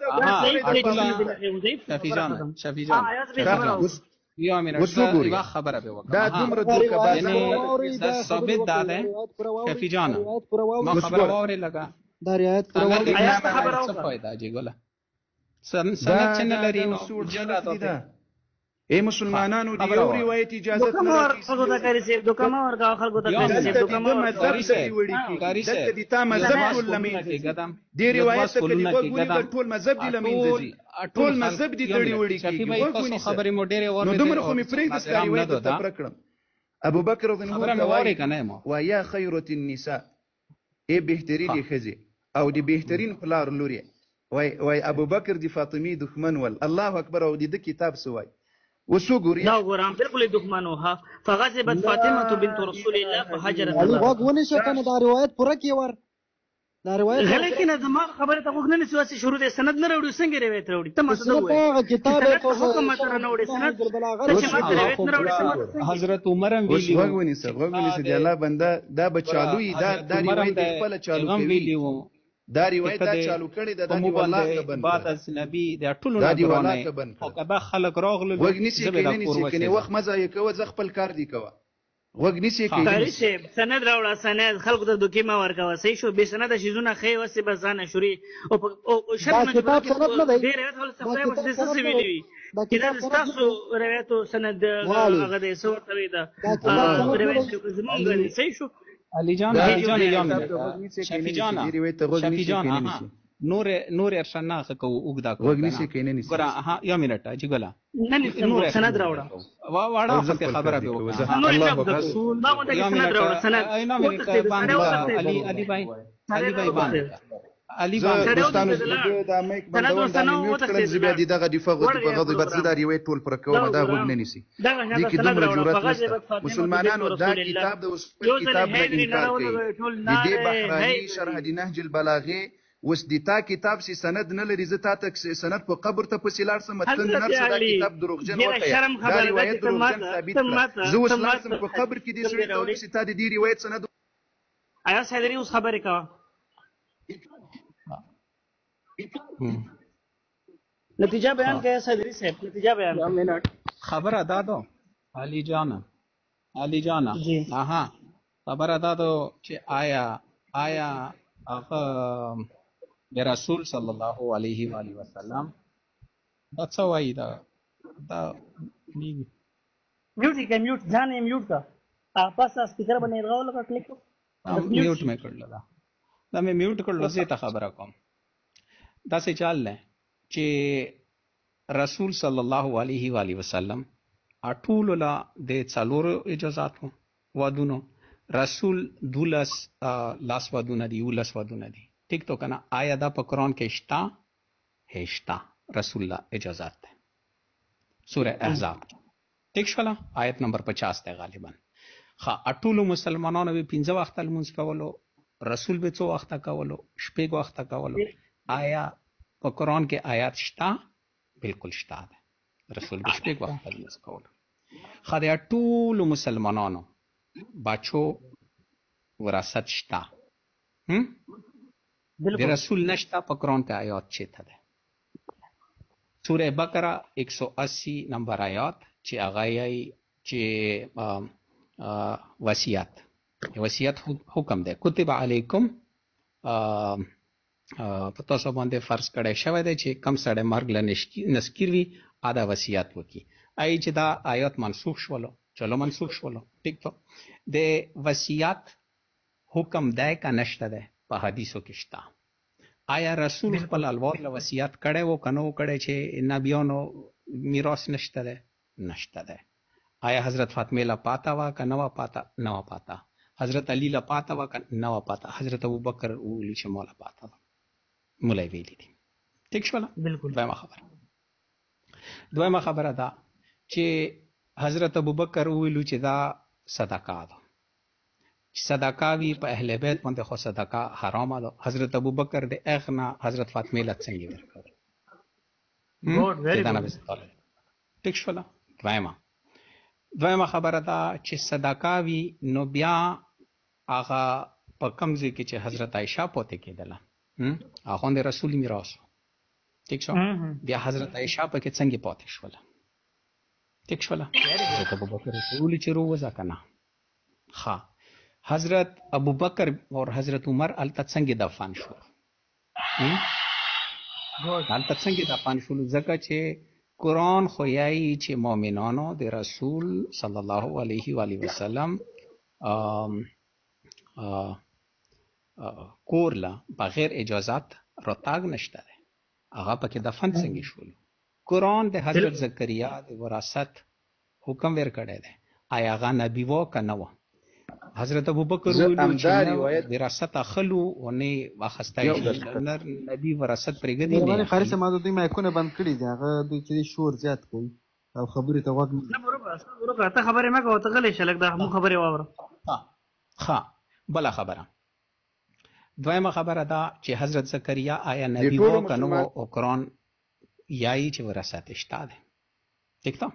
شفیع جان یو منټ یو خبره به وکړه دا دومره دوکه باز دا ثابت ده شفیع جان ما خبره وره لگا دا روایت خبره څه فائدہ جی ګولا سند چنل لري نو جنات اے مسلمانانو دی یو روایت اجازه نه خلکو ته کوي سیب دوکما ورکا خلکو ته کوي سیب دوکما مذهب دی وړي کی د تا مذهب ټول لمین دی روایت ته کلی ټول مذهب دی لمین ټول مذهب دی دړي وړي کی خبرې مو ډېره ور نو دومره خو می پرېږد ستاري روایت ته پرکړم. ابو بکر رضی الله عنه و یا خیرة النساء ای بهترین خزي او دی بهترین پلار لوري وای ابو بکر دی فاطمی دښمن ول الله اکبر او د کتاب سوای وسو ګوري دا ګورم بالکل دښمنوها فغضبت فاطمه بنت رسول الله فهجرت الله غوونه شو کنه دا روایت پوره کی ور دا روایت غلطی نه زما خبره ته غوښنه نسی واسي شروع د سند نه راوړي څنګه روایت راوړي ته مسله وایي کتاب ته حکم تر نه وړي سند حضرت عمر هم ویلی وګونی سر دی الله بنده دا بچالوی دا روایت خپل چالو کوي دا روایت دا چالو کړي د دې والله ته بن بعد از نبی د ټولو نه قرآن او کدا خلق راغله وګنيسي کني وخت مزه یې کوه ز خپل کار دی کوه وګنيسي کني سند راوړه سند خلق ته دوکې ما ورکوه صحیح شو به سند شیزونه خې وسه بزانه شوري او شرم کتاب سند نه دی ډېر روایت ول څه وایي څه څه ویلي کله تاسو روایت سند هغه د سور توي دا روایت زمونږ صحیح شو علی جان شفیع جان نور ارشنا خو وګدا کو وګنيسي کینې نسی ګره ها یو منټه چې ګلا نور سند راوړه واړه خبره به وکړه الله رسول ما مونږ سند راوړه سند اینا مې باندې علی بھائی باندې علی باندې دوستانو دا میک باندې دا میوټ کړل زبیا دي دغه دی فغضبت زدا ریوایت ټول پر کومه دا وګ نه نسی دي کی دومره جرأت نشته مسلمانانو دا کتاب د کتاب نه انکار کوي دې بحرانی شرح د نهج البلاغه وس د تا کتاب سي سند نه لري زه تا تک سند په قبر ته پسیلار سم متن نرسه دا کتاب دروغجن وته دا روایت دروغجن ثابت زه وس لازم په قبر کې دي سړي ته تا د روایت سند آیا صدري اوس خبره کا نتیجہ بیان کیا ہے صدری صاحب نتیجہ بیان خبر ادا دو علی جانا ہاں خبر ادا دو کہ آیا رسول صلی اللہ علیہ وآلہ وسلم دا څه دا میوٹ کا میوٹ ځان یې میوٹ کا پاس سپیکر باندې لګاو لګا کلیک میوٹ میں کړل دا مې میوٹ کړل زه ته خبره کوم دا څه چال نه چې رسول صلی الله علیه و آله وسلم اټول لا د څلور اجازهاتو ودونو رسول دولس لاس ودونه دی ولس ودونه دی ٹھیک تو کنه آیا دا په قرآن کې شتا رسول الله اجازهات ده سوره احزاب. ټیک شوله آیت نمبر 50 دی غالبا. ټولو مسلمانانو به 15 وخت لمونځ کولو، رسول به 2 وخت کولو، شپږ وخت کولو. آیا په قرآن کې آیات شته؟ بالکل شته ده. رسول به شپږ وخت لمونځ کولو. د ټولو مسلمانانو بچو وراثت شته. د رسول نشته په قرآن کې آیات چیته ده؟ سوره بقره 180 نمبر آیات چې هغه یې چې وصیت حکم دی. کتب علیکم په تاسو باندې فرض کړی شوی دی چې کم سړی مرګ له نسکیر وي دا وصیت وکړي. ای چې دا آیات منسوخ شولو، چلو منسوخ شولو، ټیک تو د وصیت حکم دی که نشته دی؟ په حدیثو کې شته. آیا رسول خپل الوار له وصیت کړی و که نه و کړی چې نبیانو میراث نشته دی؟ نشته دی. آیا حضرت فاطمه له پاته وه که نه وه پاته؟ نه وه پاته. حضرت علی له پاته وه که نه وه پاته؟ حضرت ابوبکر وویلي چې ما له پاته وه، مولا یې ویلي دي. ټیک شوله؟ بالکل. دویمه خبره ده چې حضرت ابوبکر وویلو چې دا صدقه ده. صدقه وي په اهل بیت باندې خو صدقه حرامه ده. حضرت ابوبکر د اغنا حضرت فاطمه له څنګه ورکړ؟ ټیک شوله؟ دویمه خبره ده چې صدقه وي نو بیا هغه په کوم ځای کې چې حضرت عایشه پاتې کېدله، هغه د رسول میراث. ټیک شو؟ بیا حضرت عایشه پکې څنګه پاتې شوله؟ ټیک شوله؟ حضرت ابوبکر ویلي چې روزه کنه. حضرت ابوبکر اور حضرت عمر الته څنګه دفن شو؟ الته څنګه دفن شول؟ ځکه چې قرآن خو یایي چې مؤمنانو د رسول صلی الله علیه و آله وسلم کور له بغیر اجازت راتګ نشته دی. هغه پکې دفن څنګه شول؟ قرآن د حضرت زکریا د وراثت حکم ورکړی دی. آیا هغه نبی و که نه و؟ حضرت ابوبکر ویلو چې وراثت اخلو او نه واخستای شي. نبی وراثت پرېږدي نه. قاری صاحب ما دوی مایکونه بند کړي دي، هغه دوی چې شور زیات کوي او خبرې ته غوږ نه. ورکه ته خبرې مه کوه، ته غلی شه لږ، دا مو خبرې واوره. بله خبره، دویمه خبره ده چې حضرت زکریا آیا نبی و که نه و؟ او قرآن یایي چې وراثت شته دی. ټیک ده؟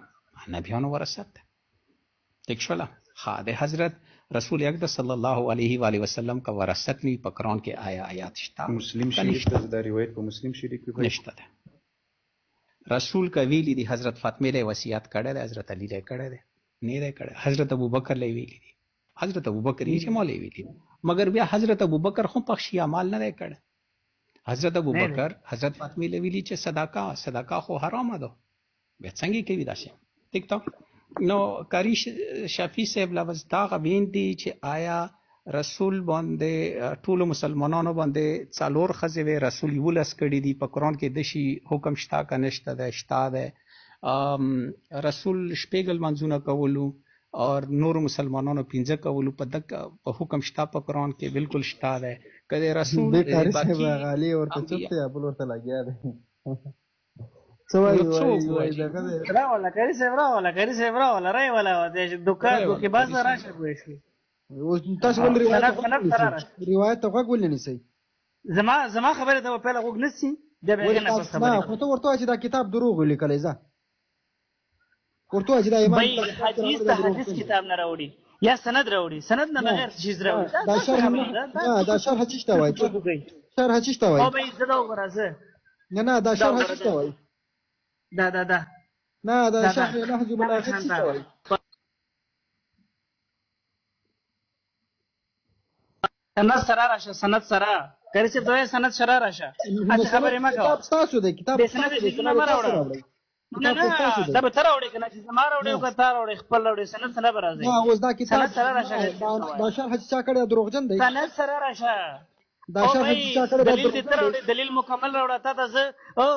نبیانو وراثت ده. ټیک شوله؟ د حضرت رسول اکرم صلی الله علیه و آله وسلم کا وراثت نہیں په قرآن کې آیات شته؟ مسلم شریف دا روایت په مسلم شریف کې نشته ده. رسول کا ویلی دی حضرت فاطمه له وصیت کړه ده، حضرت علی له کړه ده، نه ده کړه. حضرت ابوبکر له ویلی دی، حضرت ابوبکر یې چې مولوی ویلی، مگر بیا حضرت ابوبکر خو پخشي اعمال نه کړه. حضرت ابوبکر حضرت فاطمه له ویلی چې صدقه خو حرامه ده، به څنګه کوي داسې؟ ټیک ده؟ نو کاری شافعي صاحب لوز دا غوین دی چې آیا رسول باندې ټولو مسلمانانو باندې څلور ښځې وې، رسول 11 کړي دي. په قرآن کې د شي حکم شته که نشته ده؟ شته ده. رسول شپږ لمونځونه کولو او نورو مسلمانانو 15 کولو په حکم شته په قرآن کې؟ بالکل شته ده. که رسول کاری صاحب غالي ورته چوپ دی، بل ورته لګیا دی. راولا کاری صاحب راولا رای ولا دوکې باز راشه پوه شو. تاسو ولې روایت ته غوږ ولې نیسئ؟ زما خبره ته په غوږ نسی د به نه پس خبره. خو ته ورته چې دا کتاب دروغ لیکلی ځه ورته چې دا ایمان حدیث کتاب نه راوړي یا سند راوړي، سند نه بغیر چیز راوړي. دا شرح چی شته وای؟ شرح چی شته وای؟ او به زړه وګرځه. نه دا شرح چی شته وای؟ دا نه دا شرح نهج بلاغه چی شته وای؟ سند سره راشه، سند سره کاری څه دوی سند سره راشه. اته خبرې ما کوه. کتاب تاسو دی، کتاب سند دې نه راوړل. نه دا به تر راوړي کنه چې زما راوړي او که تر راوړي خپل راوړي سند سره به راځي. نه اوس دا کتاب سند سره راشه. دا شرح چا کړی دروغجن دی. سند سره راشه. دا شرح چا کړی دلیل دې تر راوړي، دلیل مکمل راوړه. ته زه او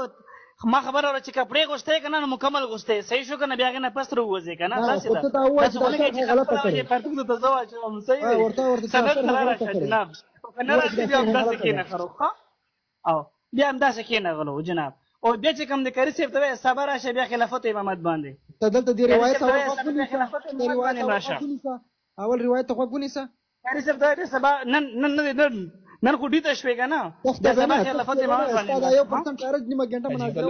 ما خبر راوړه چې کپڑے غوښته کنه نو مکمل غوښته صحیح شو کنه، بیا کنه پس روزه کنه تاسو ته تاسو ولې چې غلطه کړې پرتګ ته زوا چې هم صحیح دی. سند سره راشه جناب، کنه راځي بیا هم تاسو کې نه خرو. او بیا هم تاسو کې نه غلو جناب. او بیا چې کوم د کری صاحب ته وایي صبر راشه بیا خلافت امامت باندې ته دلته دې روایت ته اول روایت ته غوږ ونیسه. کری صاحب ته سبا نن خو ډیته شوې که نه د سبا خلافت امامت باندې 1% چارج نیمه ګنټه مناظره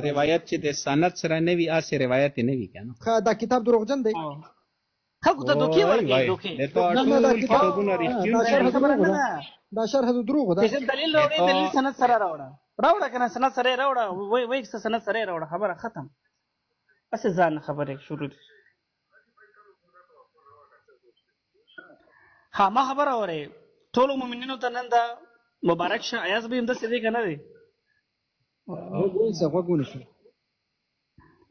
روایت چې د سند سره نه وي اسې روایت نه وي که نه دا کتاب دروغجن دی خلکو ته دوکې ورکوي دوکې دا شرح د دروغو ده. دلیل راوړي دلیل سند سره راوړه که نه سند سره راوړه وایي سند سره راوړه خبره ختم هسې ځان خبرې شروع دي. ها ما خبره اورئ ټولو مؤمنینو ته نن دا مبارک شه ایاز به همداسې دی که نه دی غوږ ونیسه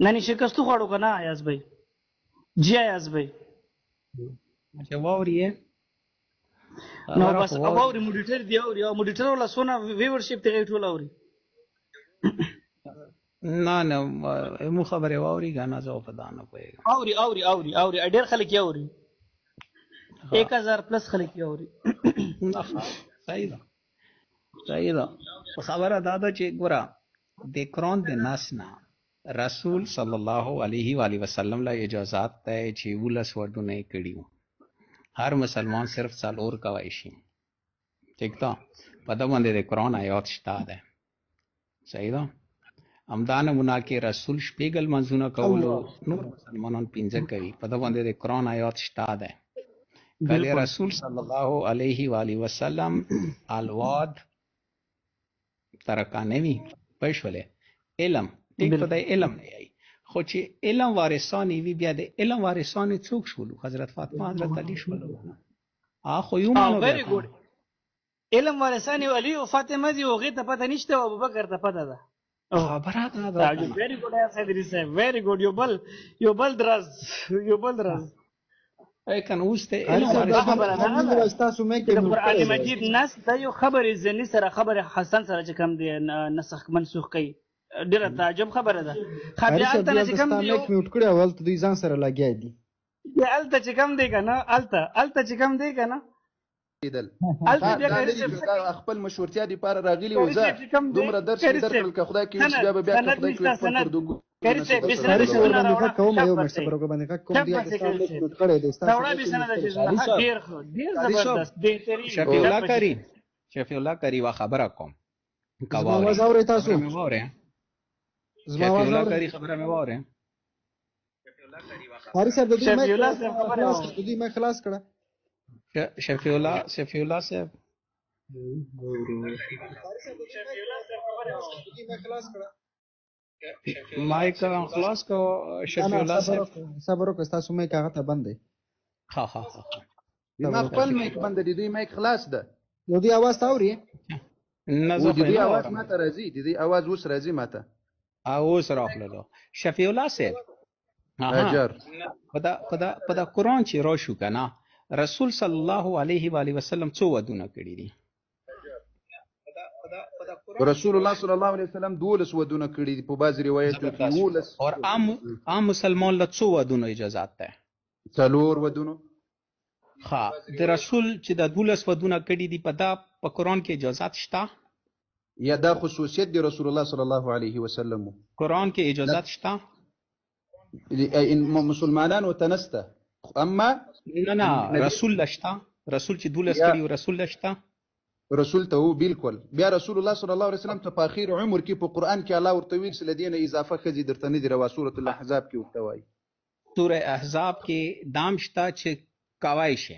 ننې شکستو خوړو که نه ایاز بی جی ایاز بی چې واوري یې نو بس واوري موډیټر دی اوري او موډیټر ولا سونه ویورشپ ته ټول اوري نه مو خبره واوري غانا زه په دانه پوهیږم اوري ډېر خلک یې اوري 1000 پلس خلک یې اوري صحیح ده خبره دا ده چې ګوره د قرآن د ناس نه رسول صلی الله علیه و آله وسلم له اجازات ته چې 19 ودونه یې کړي وو هر مسلمان صرف څلور کولی شي ٹھیک ده په ده باندې د قرآن آیات شته ده صحیح ده همدا نمونه کې رسول شپږ لمونځونه کولو نور مسلمانان 15 کوي په ده باندې د قرآن آیات شته ده کله رسول صلی الله علیه و آله وسلم الواد ترکانوي پښولې علم ټیک ته د علم نه ای خو چې علم وارثان وي بیا د علم وارثان څوک شول حضرت فاطمه حضرت علی شول خو یو مانو ویری ګډ علم وارثان علی او فاطمه دی او غي ته پته نشته او ابوبکر ته پته ده خبره ده ویری ګډ صدری صاحب ویری ګډ یو بل دراز کنه اوس ته تاسو مې کې قرآن مجید نص دا یو خبره زنی سره خبره حسن سره چې کم دی نسخ منسوخ کوي ډیره تعجب خبره ده خبره الته چې کم دی مې میوټ کړی اول ته دوی ځان سره لګیا دي الته چې کم دی کنه الته چې کم دی کنه خپل مشورتیا دی لپاره راغلی و زه دومره درس درکړل که خدای کې چې بیا خدای کې خپل پردوګو کړي څه بسنه کوم کوم یو مشته پروګ باندې کوم دی تاسو میوټ کړی دی تاسو بسنه د ډیر زبردست بهترین شفیع الله کری وا خبره کوم کاوه اوري تاسو مې وره شفیع الله کری خبره مې وره هاري صاحب د دې مې خلاص کړه شفیع الله صاحب مایک خلاص کو شفیع الله صاحب صبر وکړه تاسو مې کاغه ته بند دی ها ما خپل مایک بند دی دوی مایک خلاص ده یو دی आवाज تاوري نه زه دی आवाज ماته راځي دی आवाज اوس راځي ماته اوس راخللو شفیع الله صاحب اجر په دا قرآن چې را شو کنه رسول صلی الله علیه و آله وسلم څو ودونه کړی دي رسول الله صلی الله علیه وسلم 12 ودونه کړی دي په بعض روایتو کې 12 اور عام مسلمان له څو ودونه اجازه ده 4 ودونه ها د رسول چې د 12 ودونه کړی دي په قرآن کې اجازه شته یا دا خصوصیت دی رسول الله صلی الله علیه وسلم قرآن کې اجازه شته مسلمانانو تنسته اما نه رسول لشته رسول چې 12 کړي رسول لشته رسول ته وو بالکل بیا رسول الله صلی الله علیه وسلم ته په اخر عمر کې په قران کې الله ورته ویل چې لدینه اضافه خزي درته نه دی روا سوره الاحزاب کې ورته وایي سوره احزاب کې دام شته چې کاوای شي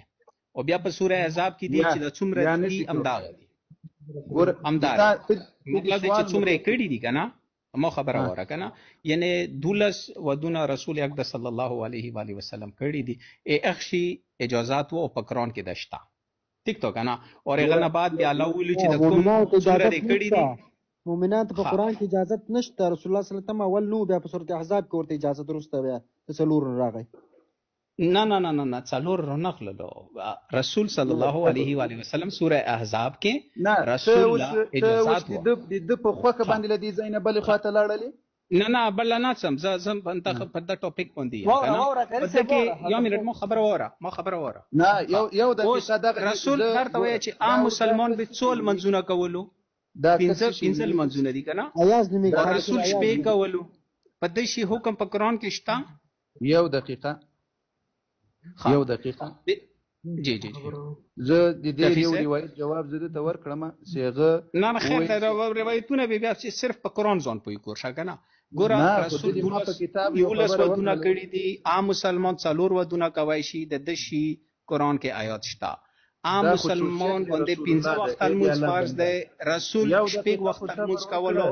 او بیا په سوره احزاب کې دی چې د څومره دي امداد دي امداد مطلب چې څومره کړي دي کنه ما خبره وره کنه یعنی 12 ودونه رسول اکبر صلی الله علیه و آله وسلم کړي دي اخشي اجازات وو په قرآن کې دشتا ٹھیک تو کنه اور غنه بعد بیا الله ویل چې د کوم سوره کړي دي مؤمنان په قرآن کې اجازه نشته رسول الله صلی الله علیه وسلم اول نو بیا په سورۃ احزاب کې ورته اجازه درسته بیا څلور راغی نه څلور رنخللو رسول صلی الله علیه و آله وسلم سوره احزاب کې رسول اجازه د په خوکه باندې لدی زینب بل خواته لاړلې نه بل نه سم زم په دا ټاپک باندې یو منټ ما خبر وره نه یو د رسول هر ته وایي چې عام مسلمان به څول منځونه کولو دا پنځه لمونځونه دي کنه ایاز نیمه او رسول شپې کولو په دې شي حکم په قرآن کې شته. یو دقیقه جی زه د دې یو روایت جواب زه ته ورکړم صيغه نه خیر روایتونه به بیا صرف په قرآن ځان پوي کورشه کنه ګوره رسول یو لس ودونه کړي دي عام مسلمان څلور ودونه کوي شي د دشي قرآن کې آیات شته عام مسلمان باندې 15 وخت الموز فرض دی رسول شپږ وخت الموز کولو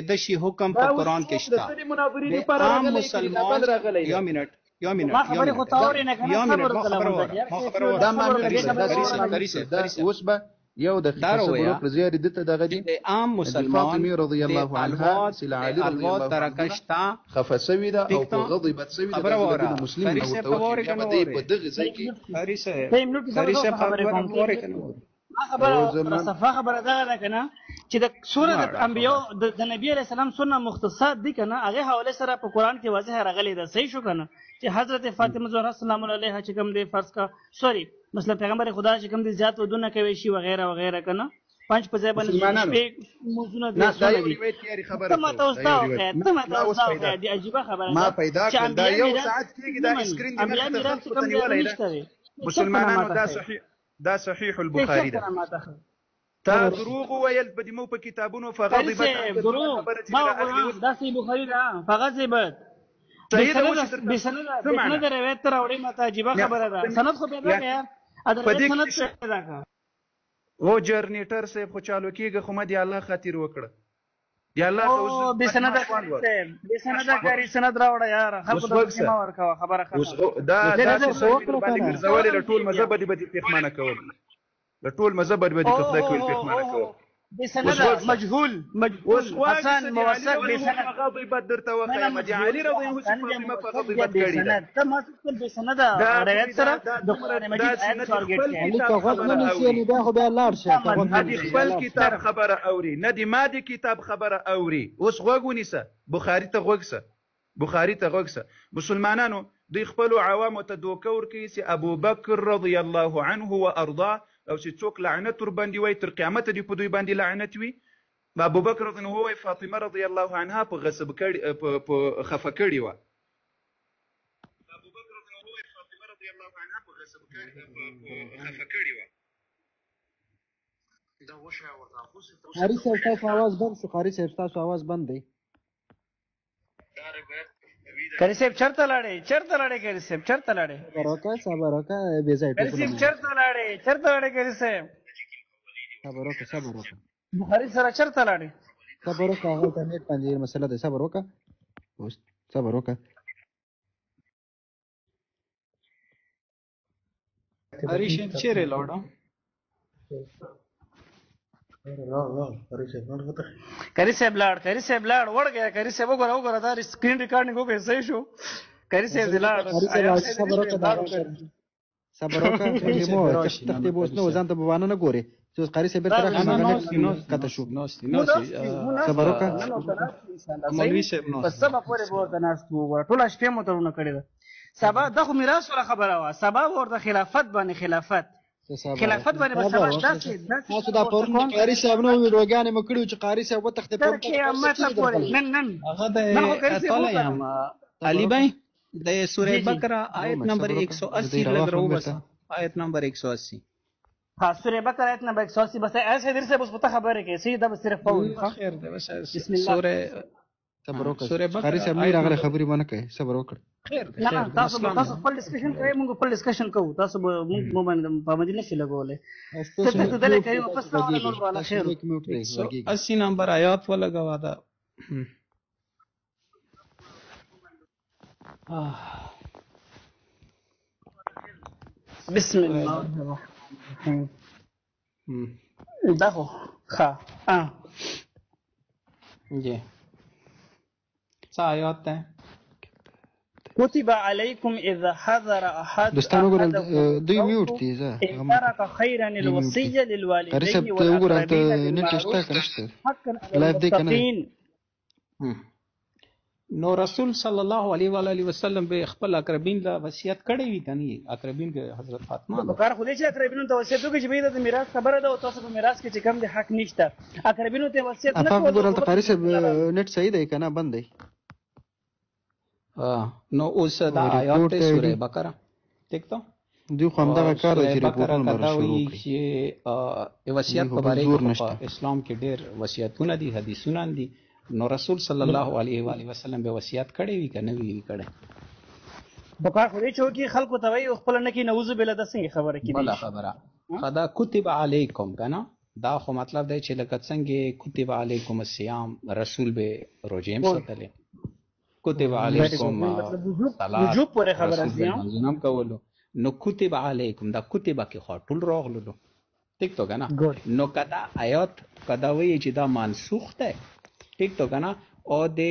د شي حکم په قرآن کې شته عام مسلمان یا منټ ما خبرې خو تاورې نه کنه صبر وکړه دا ما اوس به یو دقیقه صبر وکړه زیار دې ته دغه دي عام مسلمان رضی الله عنها سل علی رضی الله ترکشتا خفسوی ده او غضبت سوی ده مسلم او توکل دې په دغه ځای کې فریسه خبره کوم خبره ده کنه چې د سورۃ الانبیاء د نبی علیہ السلام سنت مختصات دي کنه هغه حواله سره په قران کې واضح راغلي ده صحیح شو کنه چې حضرت فاطمه زهرا سلام علیها چې کوم دی فرض کا سوري مثلا پیغمبر خدا چې کوم دی زیات ودونه کوي شي وغیرہ وغیرہ کنه پنځ په ځای باندې موضوعونه دي دا یو روایت یاري خبره ته ماته اوسه دي عجیب خبره ما پیدا کړ دا یو ساعت کېږي دا اسکرین دې نه ته نیولای مسلمانانو دا صحیح البخاری ده تا دروغ ویل په دمو په کتابونو فغضبت دا صحیح بخاری ده فغضبت بسند روایت تر وړي ماته عجیب خبره ده سند خو پیدا کړه اده سند پیدا کړه و جرنیټر صاحب خو چالو کېږي خو مې دی الله خاطر وکړه دی الله او بسند کاری سند راوړه یار خلکو ته ما ورکوه خبره دا باندې ګرځول له ټول مذهب دي پیغمانه کول له ټول مذهب دي خدای کول پیغمانه کول بسند مجهول حسن موثق بسند غضبت درته وخی مدي علي رضی الله عنه فغضبت کړي ته ما څه بسند روایت سره د قران مجید آیت ټارګټ کوي لیکه غوږ نه نشي نه بیا خو بیا لاړ شي هدي خپل کتاب خبره اوري نه دی مادي کتاب خبره اوري اوس غوږ ونیسه بخاری ته غوږسه مسلمانانو دوی خپل عوامو ته دوکه ورکوي چې ابو بکر رضی الله عنه وارضاه او چې څوک لعنت ور باندې وای تر قیامت دی په دوی باندې لعنت وي ابو بکر رضی الله عنه فاطمه رضی الله عنها په غصب کړي په خفه کړي و دا وشه ورته خاري صاحب تاسو आवाज بند شو خاري صاحب تاسو आवाज بند دی کری صاحب چرته لاړې کری صاحب چرته لاړې صبر وکړه بے ځای کری صاحب چرته لاړې کری صاحب صبر وکړه بخاری سره چرته لاړې صبر وکړه هغه ته نیټ باندې مسله ده صبر وکړه هریش چیرې لاړو کری صاحب لاړ وړ گیا کری صاحب وګوره دا سکرین ریکارډینګ وکړي صحیح شو کری صاحب لاړ صبر وکړه مو تختې بوس نو ځان ته بوانه نه ګوري چې قاری صاحب تر هغه نه کته شو نو صبر وکړه مولوی صاحب نو په سبا پورې ورته ناس وګوره ټول شپه مو ترونه کړی دا سبا دغه میراث ولا خبره وا سبا ورته خلافت باندې تاسو دا پرون قاری صاحب نو ویډیوګانې مکړو چې قاری صاحب وتخته پر قیامت پورې نن هغه د علي بھائی د سوره بقره آیت نمبر 180 لګرو بس آیت نمبر 180 ها سوره بقره آیت نمبر 180 بس ایسے دیر سے بس پتہ خبر ہے کہ سیدھا بس صرف پاو خیر ده بس سوره صبر وکړه قاری صاحب نه راغله خبري باندې کوي صبر وکړه خیر نه تاسو خپل ډسکشن کوئ موږ خپل ډسکشن کوو تاسو مو باندې پابندي نشي لګولې څه ته دلته کوي په څه نور والا خیر 80 نمبر آیات ولګوا دا بسم الله الرحمن الرحیم داخو خا جی آیات ہے كتب عليكم إذا حضر أحد دوی میوټ دي زه ترك خيرا الوصية للوالدين والأقربين حقا على المتقين نو رسول صلی الله علیه و آله وسلم به خپل اقربین له وصیت کړی وی کني اقربین کې حضرت فاطمه په کار خو دې چې اقربینو ته وصیت وکړي چې به د میراث خبره ده او تاسو په میراث کې چې کم د حق نشته اقربینو ته وصیت نه افاق کول ګورل ته قاری صاحب نت صحیح دی کنه بند دی نو اوس دا آیات ته سوره بقره ٹھیک ته دوی خو همدغه کار دی چې ریپورټونه بقره شروع کوي کړي چې وصیت په باره کې اسلام کې ډېر وصیتونه دي حدیثونه دي نو رسول صلی الله علیه و آله وسلم به وصیت کړی وی کنه وی کړی په کار خو دې چې وکړي خلکو ته وایي او خپل نه کې نعوذ بالله د څنګه خبره کې بله خبره خدا کتب علیکم کنه دا خو مطلب دی چې لکه څنګه کتب علیکم الصیام رسول به روزه هم ساتلې کتب علیکم وجوب پورې خبره دي منظم کولو نو کتب علیکم دا کتب کې خو ټول راغلو ٹھیک تو کنه نو کدا آیات کدا وی چې دا منسوخ ده ٹھیک تو کنه او د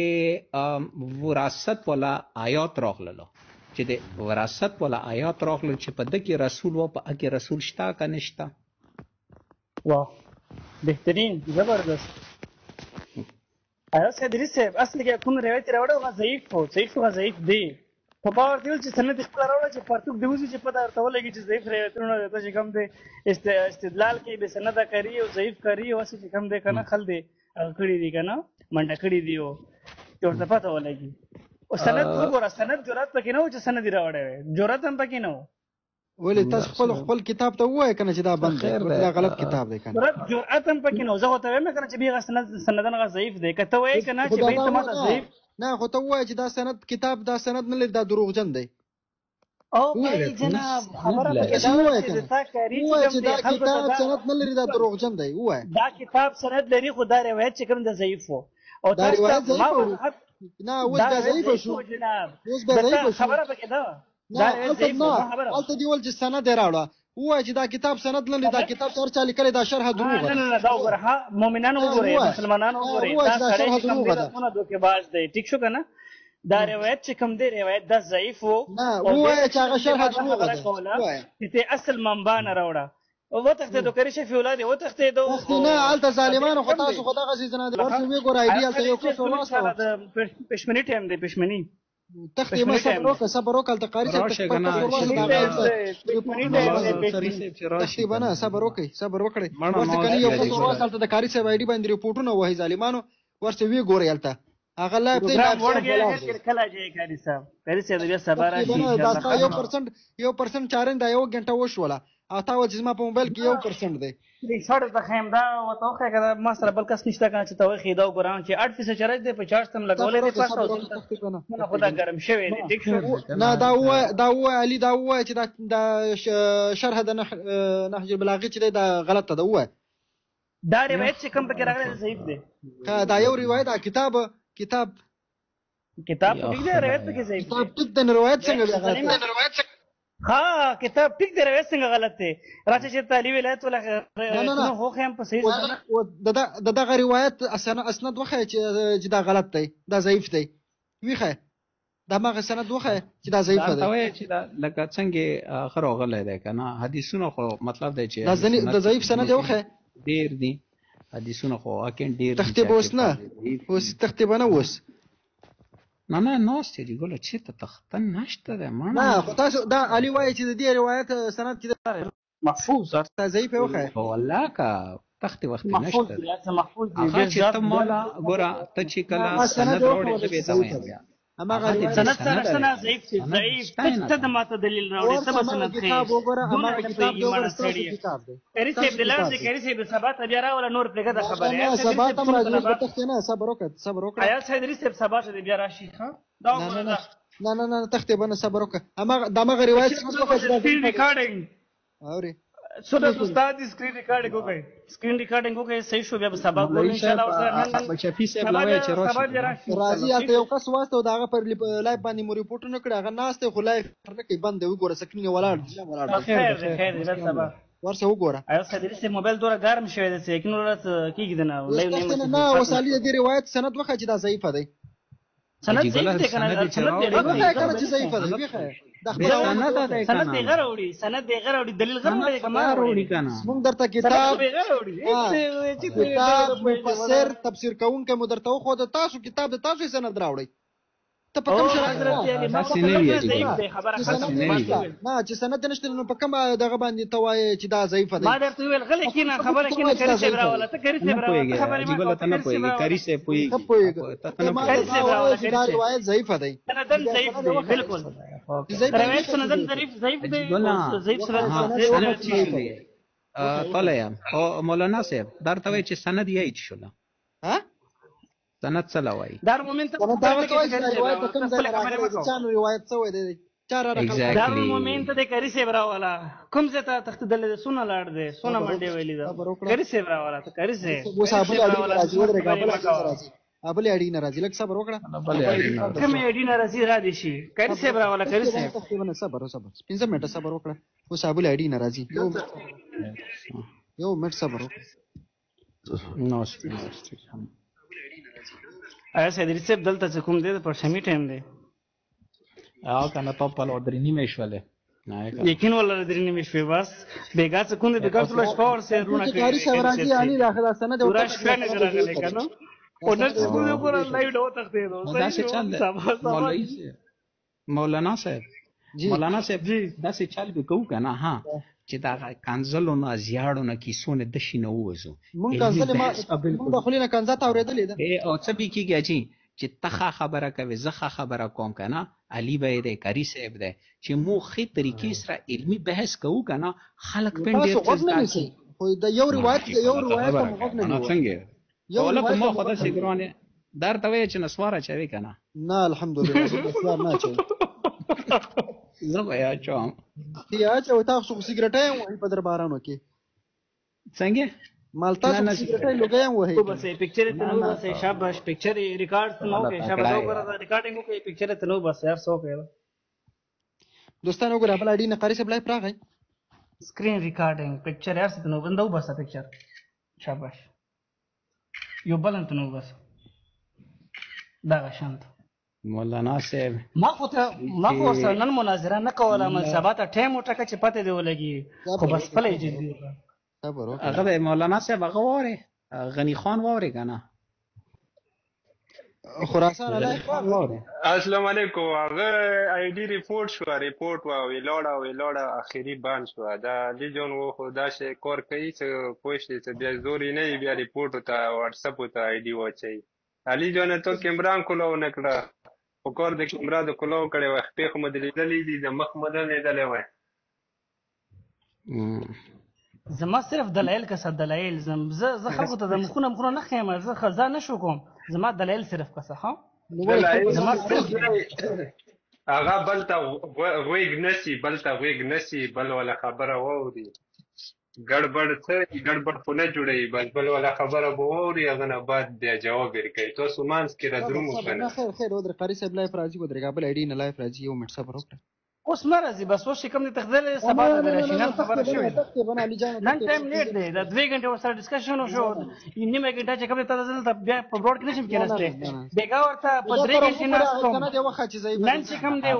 وراثت ولا آیات راغلو چې د وراثت ولا آیات راغلو چې په دغه رسول و په کې رسول شتا کا نشتا واه بهترین زبردست آیا سیدری صاحب اصل کې کوم روایت راوړو غا ضعیف دی په باور دیول چې سند خپل راوړل چې پرتوک دیوځي چې په دار ته ولګي چې ضعیف روایتونه ته چې کم دي استدلال کې به سند کاری او ضعیف کاری او چې کم دي کنه خل دي کړي دي کنه منډه کړي دي او ورته پته ولګي او سند وګوره سند جرأت پکې نه و چې سند راوړل جرأت هم پکې نه و ولې تاسو خپل کتاب ته وایي کنه چې دا بند دی دا غلط کتاب دی کنه جرأت هم پکې نه و زه ته وایم کنه چې بیغه سندن غا ضعیف دی کته وایي کنه چې به ته ما ضعیف نه خو ته وایي چې دا سند کتاب دا سند نه لري دا دروغجن دی او بھائی جناب خبره پکې دا وایي چې تا کاری چې دا کتاب سند نه لري دا دروغجن دی وایي دا کتاب سند لري خو دا روایت چې کوم د ضعیف وو او دا روایت ضعیف نه اوس دا ضعیف شو اوس به ضعیف شو خبره پکې دا دا ضعیف البته دی ول چې سند راوړه وایي چې دا کتاب سند نه لري دا کتاب سر چا لیکل دا شرح دروغ نه نه دا وګوره مؤمنانو وګوره مسلمانانو وګوره دا سره کوم دغه دوکه باز دی ټیک شو کنه دا روایت چې کوم دی روایت دا ضعیف وو نه وایي چې هغه شرح دروغ دی چې اصل منبع نه راوړه او وتخته دو کری شفی اولاد وتخته دو نه الته ظالمانو خو تاسو خو دغه زیزنه د ورته وی ګور ایډیال ته یو څه واسطه د پښمنی ټیم دی پښمنی تختې ما صبر وکړه تقاری تختې بنا صبر وکړي ورته کني یو څه واسطه د کاری صاحب ایډي باندې ریپورټونه وای ظالمانو ورته وی ګور یالته هغه لا په کله جاي کاری صاحب بیا صبر دا 1% چارن دا یو غنټه وشوله او تا چې ما په موبایل کې 1% دی ریشارډ ته خیم دا وتوخه کړه ما سره بل کس نشته کنه چې توخه دا ګوران چې 8% چارج دی 50 تم لګولې دی پاسه نه خدا ګرم شوی دی ټیک شو نه دا و علي دا و چې دا شرح د نهج البلاغه چې دا غلطه ده و دا روایت چې کوم پکې راغلی ضعیف دی دا یو روایت کتاب ټیک دی روایت پکې ضعیف کتاب ټیک د روایت څنګه ها کتاب ټیک دی روایت څنګه غلط دی راځي چې طالب ولایت ولا نه هو خیم په صحیح دغه روایت اسناد وخه چې دا غلط دی دا ضعیف دی ویخه دا ماغه سند وخه چې دا ضعیف دی دا وایي چې دا لکه څنګه اخر غلې ده کنه حدیثونه خو مطلب دی چې دا ضعیف سند وخه ډیر دي حدیثونه خو اکن ډیر تختیب اوس نه اوس تختیب نه اوس نه نوستې دي ګوله چې ته تختن نشته ده نه خو تاسو دا علي وایي چې د دې روایت سند چې محفوظ تا ضعیف وخه والله کا تخت وخت نشته محفوظ دي چې ته مولا ګوره ته چې کله سند وروړې به ته وایې اما غالي سند سره ضعیف ته د ماته دلیل راوړي سبا سند خې کتاب وګوره اما کتاب وګوره کتاب دی کری سیب دلان دي کری سیب سبا ته بیا راول نور پرګه د خبره سبا ته راځي تخته نه صبر وکړه آیا سیدری سیب سبا ته بیا راشي ها دا وګوره نه تخته بنه صبر وکړه اما دا مغه روایت سکرین ریکارډینګ اوري سودا استاد سکرین ریکارډینګ وکړي سکرین ریکارډینګ وکړي صحیح شو بیا سبا ګورو ان شاء الله نن بچی صاحب لوي چې راځي الته یو کس واسطه دا هغه پر لایو باندې مو ریپورټونه کړه هغه ناشته خو لایو نه بند دی وګوره سکرین ولاړ خیر سبا ورسه وګوره آیا سیدری سیب موبایل دوره ګرم شوی دی چې کینو رات کیږي نه لایو نه وسالي د روایت سند وخه چې دا ضعیف دی سند ضعیف دی کنه سند چې ضعیف دی ویخه سند دی غراوړي دلیل غراوړي کنه موږ درته کتاب مفسر تفسیر کوونکې مو درته خو د تاسو کتاب د تاسو سند راوړي ته په کوم شرایط حضرت علی ما تاسې نه ویلي ضعیف ګناه. دی خبره تاسې ختم نه ویلي. نه چې سند نشته نو په کوم دغه باندې ته وایې چې دا ضعیفه ما دی. درته ویل غلی کینه خبره کینه کری صاحب راوله ته کری نه صاحب راوله پوهېږي خبرې عجیبه له ته نه پوهېږي کاري صاحب ته پوهېږي پوهېږي ته ته نه ما کاري پوهېږي. صاحب دا راوله، وایې چې دا کاري روایت ضعیفه دی. سندن ضعیف دی بالکل روایت سندن ضعیف دی ضعیف سند چی دی طالع او مولانا صاحب درته وایي چې سند یې هیڅ شوله ها سند څه لا وایي دار مومن ته دا ورته وایي چې روایت کوم ځای راغلی دی چا نو روایت څه وایي دی چا را Exactly. دار مومن ته د کری صاحب راوله کوم ځای ته تختدل سونه لاړ دی سونه منډي ویلی دا کری صاحب راوله ته کری صاحب اوس ابل اډی راځي ودرې ابل راځي ابل اډی نه راځي لکه صبر وکړه کوم اډی ناراضي را دي شي کری صاحب راوله کری صاحب صبر 15 منټه صبر وکړه اوس ابل اډی نه راځي یو منټ صبر وکړه نو آیا سید صاحب دلته کوم دی پر شمی ټایم دی او کنه په پلو درې نیمه شولې یقین ولا درې نیمه شوي بس بیګا څه کوم دی بیګا ټول شپه ور سره رونه کوي کاری صاحب راځي علي داخله سند پورا شپه نه راغلی کنه اونر څه کوم پر لایو ډو تخته دو دا څه چل دی مولانا صاحب مولانا صاحب دا څه چل به کو کنه ها چې دا کانزلو نه زیاړو نه کیسونه د شینه ووزو مونږ کانزل ما مونږ د خلینو کانزا تا اورېدلې ده او څه به کیږي چې تخه خبره کوي زخه خبره کوم کنه علي به دې کاری صاحب ده چې مو خې طریقې سره علمی بحث کوو کنه خلک پند ډیر څه خو دا یو روایت موږ نه څنګه یو ولا ما خدا شي ګرانه در ته وای چې نسواره چوي کنه نه الحمدلله نسوار نه چوي زه یا چوم یا چې تاسو سیګریټ وای په دربارانو کې څنګه مالتا سیګریټ لګایم وای کو بس پکچر ته نو بس شاباش پکچر ریکارډ نو کې شاباش وګوره ریکارډینګ کې پکچر ته نو بس یار سو کې دوستانو وګوره بل اډی نه قاری صاحب لای پراغی سکرین ریکارډینګ پکچر یار ته نو بندو بس پکچر شاباش یو بلنت نو بس دا شانت مولانا صاحب ما خو سره نن مناظره نه کوله من سبا ته ټایم وټکه چې پته دی ولګي خو بس فلې جدي صبر هغه مولانا صاحب هغه واره غنی خان واره کنه خراسان علی السلام علیکم هغه آی ډی ریپورت وا ویلوړه اخیری بان شو دا لیجون و خدا شي کور کوي چې پوښتې چې بیا زوري نه بیا ریپورت ته واتس اپ ته آی ډی وچي علي جون ته کیمران کولو نکړه او کور د کیمرا د کولو کړي وخت په خو مدلې دي د مخ مدل نه دلې وای زما صرف دلایل که دلایل زه خلکو ته د مخونه نه خېم زه خزانه نشو کوم زما دلایل صرف کسه ها زما هغه بل ته ویګ نسی بل ولا خبره ووري ګډبډ خو نه جوړي بل ولا خبره ووري هغه نه بعد بیا جواب ورکړي تاسو مانس کې را درومو کنه خیر ودر قاری صاحب لایف راځي ودرګه بل اډی نه لایف راځي یو منټ صبر وکړه اوس مرزي بس وش کوم دي تخدل سبا د راشنان خبره شوې نن ټایم لیټ دی دا 2 غنټه ورسره ډسکشن وشو نیمه غنټه چې کوم ته ځل ته بیا په بروډ کې نشم کېناسته بیګا ورته په 3 غنټه نه کوم کنه دی وخت چې ضعیف نن چې کوم دی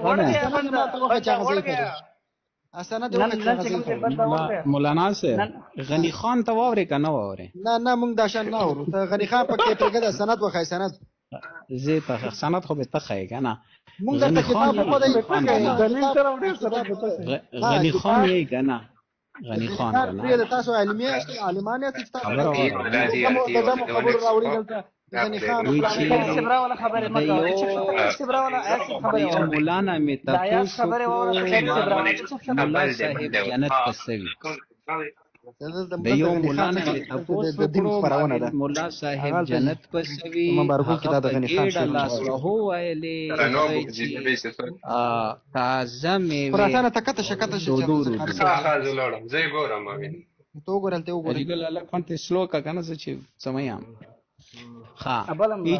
ورته اسنه دی مولانا صاحب غنی خان ته واره کنه واره نه مونږ دا شان نه ورو ته غنی خان پکې پرګه سند وخای سند زه ته سند خو به ته خای کنه مونږ ته کتاب په دې غنی خان یې کنه غنی خان کنه تاسو علمانه تاسو خبر راوړی دلته غنی خان صبره ولا خبره مکه صبره ولا خبره مولانا می تاسو خبره مولا صاحب جنت پسوي د یو مولانا می تاسو د دین خبرونه ده مولا صاحب جنت پسوي مبارکو کتاب غنی خان الله هو ویلې تازه می خراسان تکته شکته شي زه ګورم تو ګورلته وګورې ګل الله کنت سلو کا کنه چې سميام ها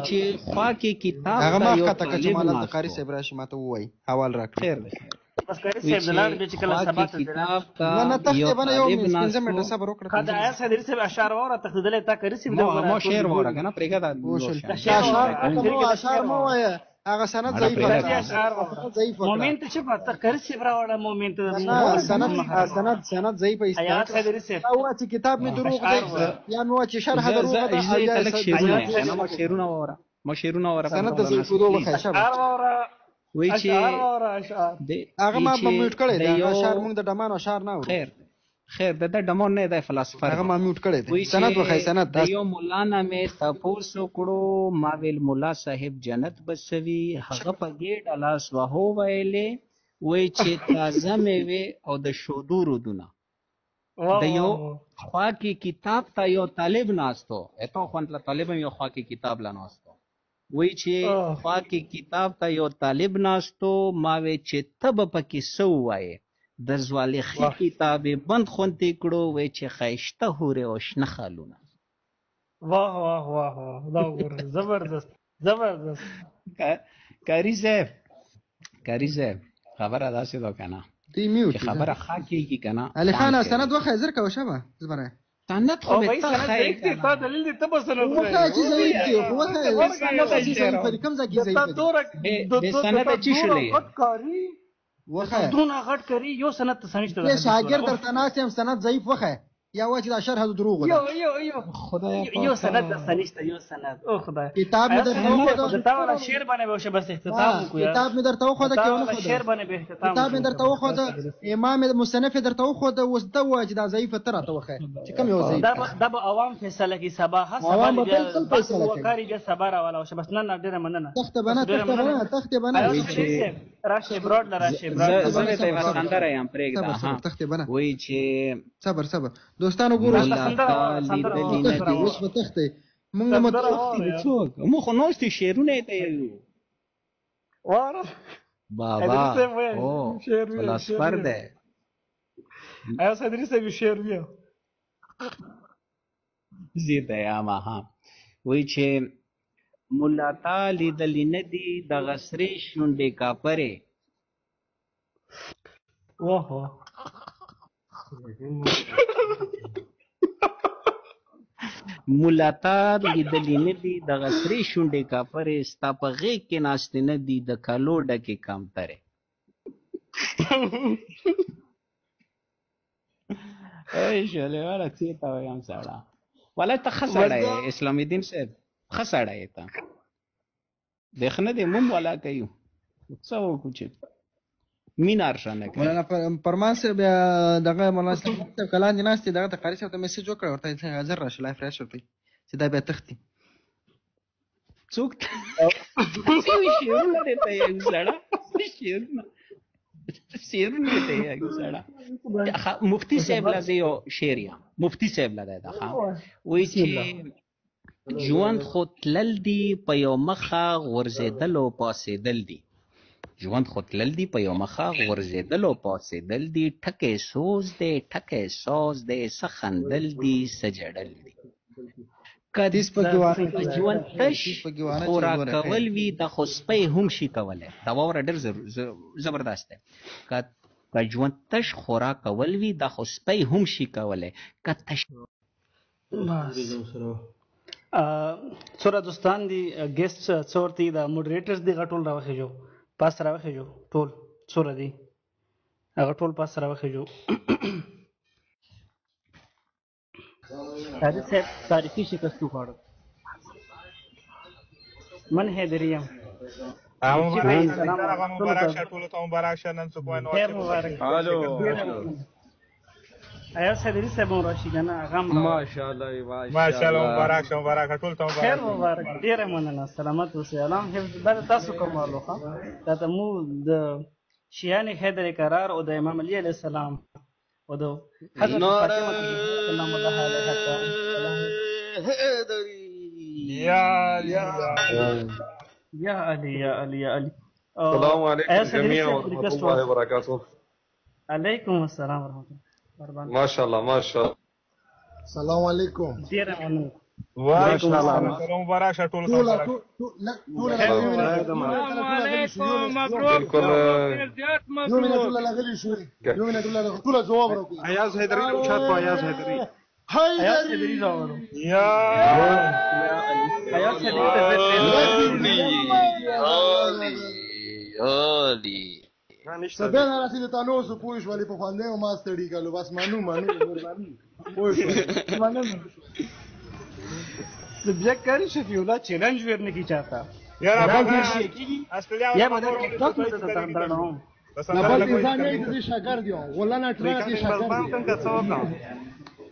چې خوا کې کتاب هغه ما کته چې مال قاری صاحب راشي ماته وای حوال راک خیر ده بس قاری صاحب دلار به چې کله سبا ته کتاب کا نه تخته بنه یو 15 منټه صبر وکړه خدای آیا صدر صاحب اشعار وره تخدل تا قاری صاحب مو شعر وره کنه پرېګه دا اشعار مو وای هغه سند ضعیف مومنت چې په قاری صاحب راوړه مومنت سند ضعیف آیا صدر صاحب او چې کتاب می دروغ دی یا نو چې شرح دروغ ده شعرونه وره ما شعرونه اورم سند د ضعیف کېدو وخی شابه وایي چې هغه ما میوټ کړی دی هغه اشعار موږ د ډمان اشعار نه اورو خیر د ډمون نه دی فلسفر هغه ما میوټ کړی دی سند وخی سند د یو مولا نه مې تپوسو کړو ما ویل مولا صاحب جنت بسوي هغه په ګېډ لاس وهو ویلې وایي چې تازه میوې او د شودو رودونه د یو خوا کې کتاب ته یو طالب ناستو اته خو طالب یو خوا کې کتاب لا ناستو وایي چې خوا کې کتاب ته یو طالب ناستو ما وی چې ته به پکې څه ووایې د زوالخي کتابې بند خوندې کړو وایي چې ښایسته هورې او شنه خالونه واه واه واه واه دا وګوره زبردست زبردست کاری صاحب خبره داسې ده که نه دی میوټ چې خبره ښه کېږي که نه علي خان سند وخی زر کوه شبه زبره سند خو مې ته ښایي که نه تا دلیل دی ته به سند وخی چې ضعیف دی خو وخی کوم ځای کې ضعیف دی بې سنده چې شولې وخی دونه غټ کری یو سند ته سنشته دی شاګرد درته ناست یم سند ضعیف وخی یا و چې دا شرح د دروغ ده یو سند د سنشته یو سند او خدای کتاب مې درته وښود دا ولا شعر باندې به بس اختتام وکړو کتاب مې درته وښود کې ونه خو شعر باندې به اختتام کتاب مې درته وښود امام مصنف درته وښود اوس ته و چې دا ضعیف تر راته وخی چې کوم یو ضعیف دا به عوام فیصله کی صباح عوام به بالکل فیصله کوي وکاري بیا صبر ولا بس نه ډیره مننه تخت بنا راشه براد راشه براد زه ته وساندره یم پرېږده ها تخت بنا وایي چې صبر دوستانو ګورو اوس به تخته مونږ څوک مو خو نوستي شعرونه ته یو واره بابا او فلسفر ده ایا صدري سه شعر بیا زیاده یا ما ها وایي چې مولا تعالی د لیندي د غسرې شونډې کا پره واه مولاتا لیدلی نه دي د غسرې شونډې کافرې ستا په غېږ کې ناستې نه دي د کالو ډکې کمترې ای شولې والا څه ته وایم سړه والا ته ښه سړی یې اسلام الدین صاحب ښه سړی یې ته دیخ نه دی موم والا کوي څه وکړو چې مینار شانه کوي مولانا پرمان صاحب دغه مولانا صاحب کلان دي ناستې دغه ته قاري صاحب ته میسج وکړ ورته حاضر راشه لایف راشه ورته چې دا بیا تختی څوک شعرونه ته یې سړه شعرونه ته یې سړه مفتی صاحب لازم یو شعریا مفتی صاحب لازم دا ها وایي چې ژوند خو تلل دي په یو مخه غورځېدل او پاسېدل دي ژوند خو تلل دي په یو مخه غورځېدل او پاسېدل دي ټکی سوز دی ټکی ساز دی څه خندل دي څه جړل دي که ژوند تش خوراک کول وي د خو سپی هم شي کولی دا واوره ډېر زبردست دی که ژوند تش خوراک کول وي د خو سپی هم شي کولی که تش څوره دوستان دي ګیسټ څور دي د موډریټرز دي غټول راوخیجو پاس راوخیجو ټول څوره دي هغه ټول پاس راوخیجو حاجی صاحب تاریخی شکست وخوړ من هدریم مبارک شه ټول ته مبارک شه نن څه کوی نو الو ایا صدري صاحب راشي کنه هغه ماشاءالله ماشاءالله مبارک شه مبارک ټول ته مبارک خیر مبارک ډیره مننه سلامت اوسئ الله حفظ بل تاسو کومالو ها دا مو د شیان حیدر قرار او د امام علی علیه السلام او د حضرت فاطمه سلام الله علیها یا علی السلام علیکم جميعا ورحمۃ اللہ وبرکاتہ علیکم السلام ورحمۃ اللہ ماشاءالله ماشاءالله السلام علیکم ډیره مننه وعلیکم السلام مبارک شه ټول ته مبارک السلام علیکم مبروک زیات مبروک ټول جواب ورکړي ایاز حیدری اوچات په ایاز حیدری حیدری راوړو یا ایاز حیدری علی سبا نه رسید تاسو پوښ ولې په خواندې او ما ستړي کالو بس مانو مهرباني پوښ سبجیکٹ کاری شفیع الله چیلنج ورنه کی چاہتا یاره دا بابا ډیر شي کیږي استرالیا یا والا به دا ټیک ټاک مې ته ترانو نبات انسان نه دي شاګرد یو ولنه ټرا دي شاګرد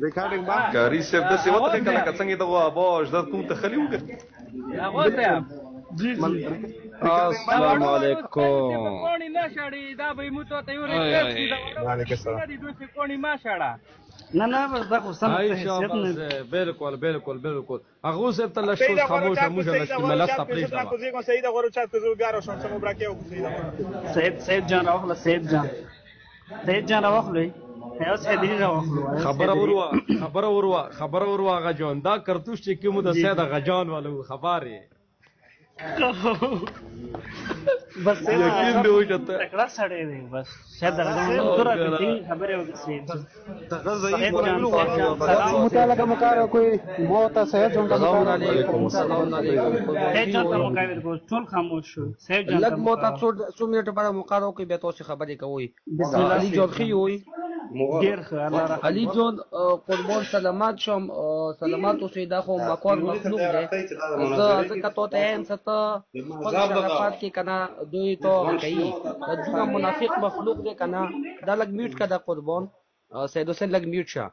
ریکارډینګ باندې کاری صاحب د څه وته کله څنګه دغه اباج د کوم تخلیو کې هغه ته جی السلام علیکم کوڼی نه شړې دا به مو ته یو ریکوست وعلیکم السلام دي دوی کوڼی ما شړه نه بس دا خو سم ته بالکل هغه صاحب ته لښو خاموش موږ لښو ملاسته پلیز دا کو زیګو سید غورو چات کو بیا را شوم سمو براکه او سید جان راوخله سید جان راوخله هیڅ هدی راوخله خبره وروا غجون دا کرتوش چې کوم د سید غجان والو خبره بس یقین دی وجته تکړه سړی دی بس شاید درته خبره وکړي مطالعه مکار کوئی موت سید جون السلام علیکم سید جان ته مکاویر کو ټول خاموش شو سید جان لګ موت 100 منټ بعد مقارو کوي به تاسو خبرې کوي بسم الله علي جون خي وي ډیر ښه الله را علي جون قربان سلامات شم سلامات اوسې دا خو مکوار مخلوق دی زه کته ته هم ست خپل شرافت کې کنه دوی تو کوي دا منافق مخلوق دی کنه دا لګ میوټ کړه قربان سید حسین لګ میوټ شه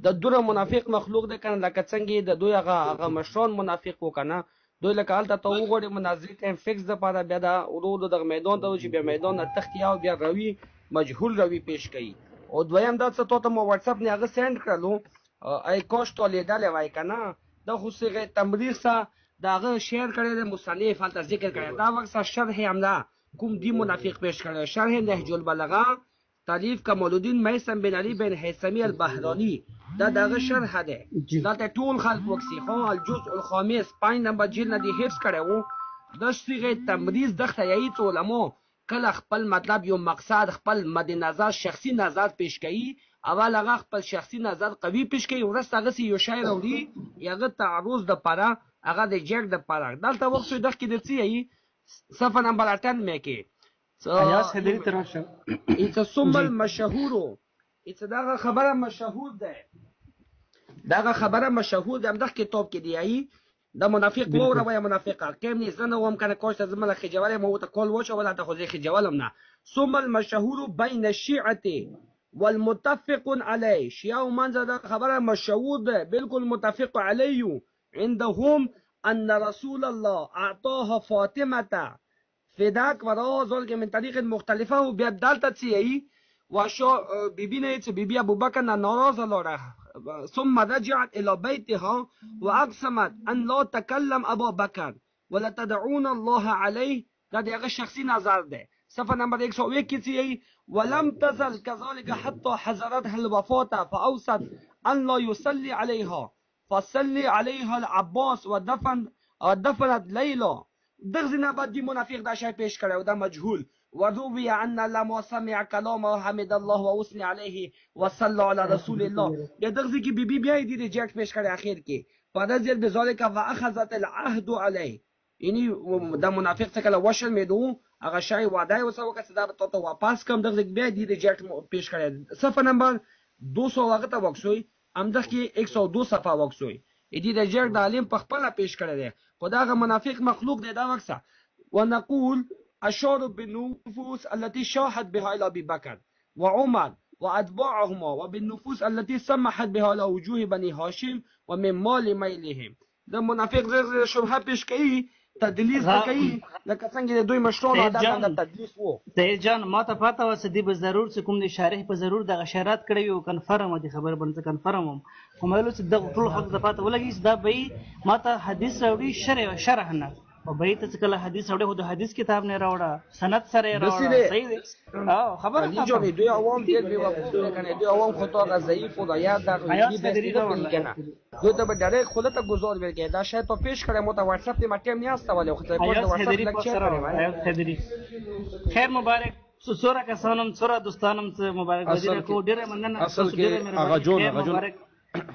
د دوره منافق مخلوق دی کنه لکه څنګه د دوی هغه مشران منافق وکنه دوی لکه حالت ته وګوري مناظرې ټیم فکس د پاره بیا دا ورود د میدان ته چې بیا میدان تختیا او بیا روي مجهول روي پیش کوي او دویم دا څه ته مو واتس اپ نه هغه سند کړلو ای کوشت لیدل وای کنه دا خو څنګه تمریر سره داغه شیر کړی د مصنف فلت ذکر کړی دا وخت شرح حمله کوم دی منافق پیش کړی شرح نهج البلاغه تالیف کمالالدین میثم بن علی بن حیثمی البحرانی دا داغه شرح ده دا ته ټول خلق وکسي خو الجزء الخامس 5 نمبر جلد نه دی حفظ کړو د صيغه تمریز د خیاي علماء کله خپل مطلب یو مقصد خپل مد نظر شخصي نظر پیش کړي اول هغه خپل شخصي نظر قوي پیش کړي ورسته هغه یو شاعر وړي یغه تعرض د پاره هغه د جګ د پاره دلته وخت د کې د څه صفحه نمبر 10 مې کې ایاس هدی تراشه ایت ثم المشهور ایت دا خبره مشهور ده دا خبره مشهور ده د کتاب کې دی دا منافق وره وای منافقه کم نه زنه وم کنه کوشت زمله خجواله مو ته کول وچه ولا ته خو خجوالم نه ثم المشهور بين الشيعه والمتفق عليه شيعه منځ دا خبره مشهور ده بالکل متفق عليه عندهم ان رسول الله اعطاها فاطمه فداك وراء ذلك من طريق مختلفه وبيدلت تسيي وشو بيبي بيبي ابو بكر ناراض لوره ثم رجعت الى بيتها واقسمت ان لا تكلم ابو بكر ولا تدعون الله عليه دا دغه شخصي نظر ده صفحه نمبر 101 کې سي ولم تزل كذلك حتى حضرتها الوفاه فاوصت ان لا يصلي عليها فصلي عليها العباس ودفنت ليلى دغزنا بعد دي منافق دا شای پیش کړو دا مجهول وروي ان لما سمع كلامه حمد الله واثنى عليه وصلى على رسول الله یا دغزي کی بی بیا دي ریجیکټ پیش کړي اخر کې فنزل بذلك واخذت العهد عليه یعنی دا منافق څخه له وشل میدو هغه شای وعده وسو که صدا ته واپس کم دغزي بیا دي ریجیکټ پیش کړي صفحه نمبر 200 وخت وکسوي امده کې 102 صفحه وکسوي دې د جګ د عالم په خپل پیش کړی دی خداغه منافق مخلوق دی دا وکسه ونقول اشار بالنفوس التي شاهد بها الى ابي بكر وعمر واتباعهما وبالنفوس التي سمحت بها الى وجوه بني هاشم ومن مال ميلهم دا منافق غیر شبهه پیش کوي تدلیس کوي لکه څنګه دوی مشرون عادت د تدلیس وو ته جان ما ته پاته و سدي به ضرور څه کوم دي شارح په ضرور د اشارات کړی او کنفرم دي خبر باندې کنفرم کوم له څه د ټول حق د پاته ولګي دا به ما ته حدیث راوړي شرح نه او به ته کله حدیث راوړي خو د حدیث کتاب نه راوړه سند سره راوړه صحیح دی او خبر دي جو دوی عوام دې به وقفه کنه دوی عوام خو ته ضعیف او دا یاد دا دې کنه دوی ته به ډایرکټ خود ته گزار ورکړي دا شاید ته پیش کړم ته واتس اپ ته مټیم نه استواله وخت په واتس اپ لیکچر کړم خیر مبارک سورہ کسانم سورہ دوستانم مبارک وزیر کو ډیره مننه اصل کې هغه جون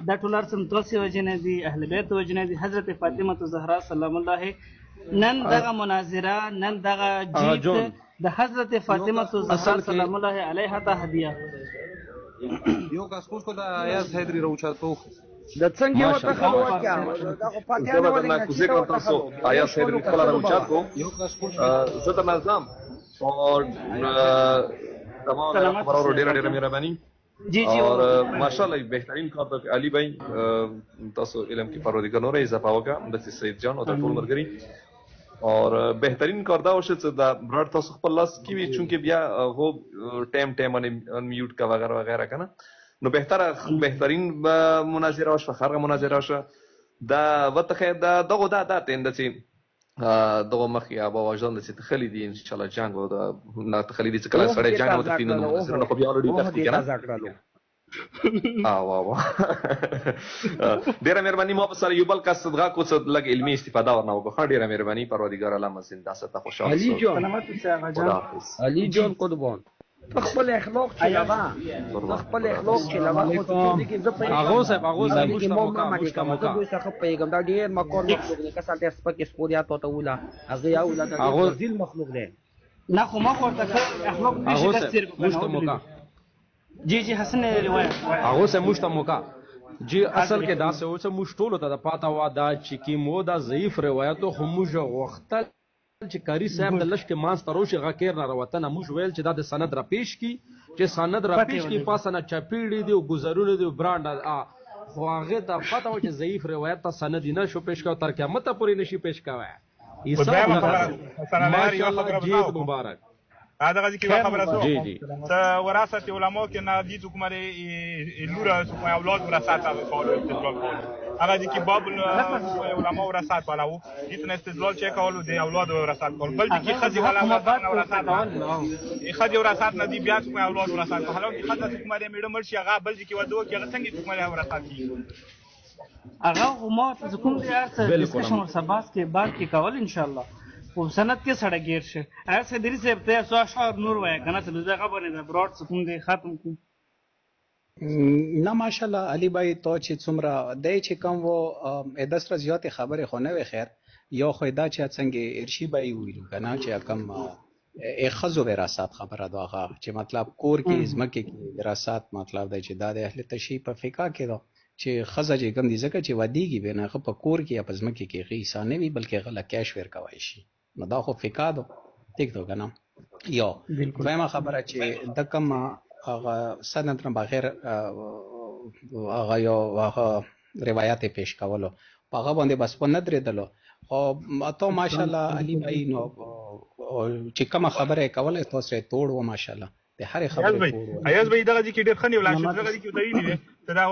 دا ټولار سم توسي وجنه دي اهل بیت وجنه دي حضرت فاطمه الزهرا سلام الله نن دغه مناظره نن دغه جیت د حضرت فاطمه الزهرا سلام الله علیها ته هدیه یو کس کو دا یا حیدری روچاتو د څنګه ورته خبره وکړه دا خو پاتې نه ولې نه کوزه کوم تاسو آیا سره خپل راوچات کو زه ته نظام او تمام خبرو ډیره مهرباني جی اور ماشاءالله بهترین کار د علي بھائی تاسو علم کې پرودګار نور اضافه وکړه د سید جان او د ټول مرګري اور بهترین کار دا وشو چې دا براد تاسو خپل لاس کې وي چونکه بیا هو ټایم ان میوټ کا وغیرہ وغیرہ کنه نو بهترین مناظره واش فخر مناظره واش دا وتخه دا دغه تند چې دغه مخې ابا واجان چې تخلي دي ان شاء الله جنگ او نه تخلي دي چې کله سړی جنگ وته پینې نو سره نو په یالو دي تختی کنه واه ډیره مهرباني مو په سره یو بل کا صدقه کو څه لګ علمي استفاده ورنه وکړه ډیره مهرباني پروردګار الله مزین تاسو ته خوشاله علي جان سلامت شه جان علي جان قربان خپل اخلاق چلاوه خپل اخلاق چلاوه خو دې کې زه په هغه صاحب مشته پیغام دا ډیر مکور مخلوق دی که سالته سپک سپوریا ته ولا هغه یا ولا دا ذل مخلوق دی نه خو ما ورته اخلاق نشي تفسیر مشته جی جی حسن روایت هغه سه مشته موکا جی اصل کې دا څه اوسه مشټولو ته پاتا وا دا چې کی مو دا ضعیف روایتو خو موږ وخت چې کاری صاحب د لشک مانس تروش غکیر نه وروتنه موږ ویل چې دا د سند را پیش کی چې سند را پیش کی پاسنه چپیړی دی او گزارونه دی برانډ خو هغه ته پاتا و چې ضعیف روایت ته سند نه شو پیش کا تر قیامت پورې نشي پیش کاوه ماشاءالله جید مبارک هذا غادي كيف خبر سو وراثه علماء كنا دي حكومه اللورا سو اولاد وراثات قالوا استدلال هذا دي باب علماء وراثات ولا جيتنا استدلال چه قالوا دي اولاد وراثات قال بل دي خدي علماء وراثات خدي وراثات ندي بیا سو اولاد وراثات حالا دي خدي حکومت میړه مرشي هغه بل دي کې ودو کې هغه څنګه حکومت وراثات کی هغه ما ته کوم دي ارته ډسکشن سباس کې بعد کې کول ان شاء الله په سند کې سره گیر شه ایسه دري صاحب ته سو اشعار نور وای کنه څه دغه خبره ده براډ سکون دی ختم کو نه ماشاءالله علي بھائی تو چې څومره د چې کوم وو ادستر زیات خبره خو نه وي خیر یو خو دا چې څنګه ارشي بھائی ویلو کنه چې کوم خزو وراثت خبره داغه چې مطلب کور کې ازمکه کې وراثت مطلب دی چې د اهل تشیع په فقہ کې دا چې خزه چې کوم دي ځکه چې ودیږي به نه په کور کې یا په ازمکه کې غیسا نه وي بلکې غلا کیش ور کوي شي نو دا خو فقہ دو ټیک دو کنه یو دویمه خبره چې د کوم هغه سند نه بغیر هغه یو هغه روایت پیش کولو هغه باندې بس په ندرې دلو او تو ماشاءالله علي بھائی نو چې کوم خبره کوله تاسو توړ و ماشاءالله د هر خبره توړ ایاز به دغه کې ډېر خني ولا چې دغه کې دایي دي دا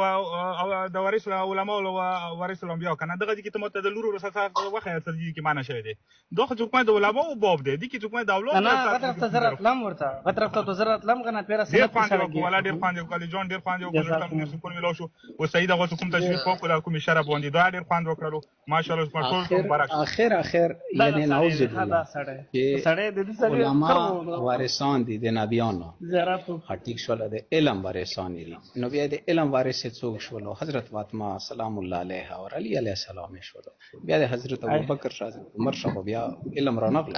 د وارث علماء او وارث الانبیاء کنه دغه کې ته مت د لورو رسالت وخه تر دې کې معنی شوی دی دغه حکومت د علماء او باب دی د کې حکومت د اولاد نه غتر تزرت لم ورته غتر تزرت لم غنه پیرا سره سره ولا ډېر خواندې کولې جون ډېر خواندې وکړل چې کوم ملو شو او سید هغه کوم تشویق وکړ کوم اشاره باندې دا ډېر خواند وکړلو ماشاءالله ټول مبارک اخر یعنی نعوذ بالله سړی د دې سره علماء وارثان دي د نبیانو زراتو هټیک شول د علم وارثان دي نو بیا د علم وارث څوک شول حضرت فاطمه سلام الله علیها او علی علیه السلام شول بیا د حضرت ابوبکر عمر شاه بیا علم را نقل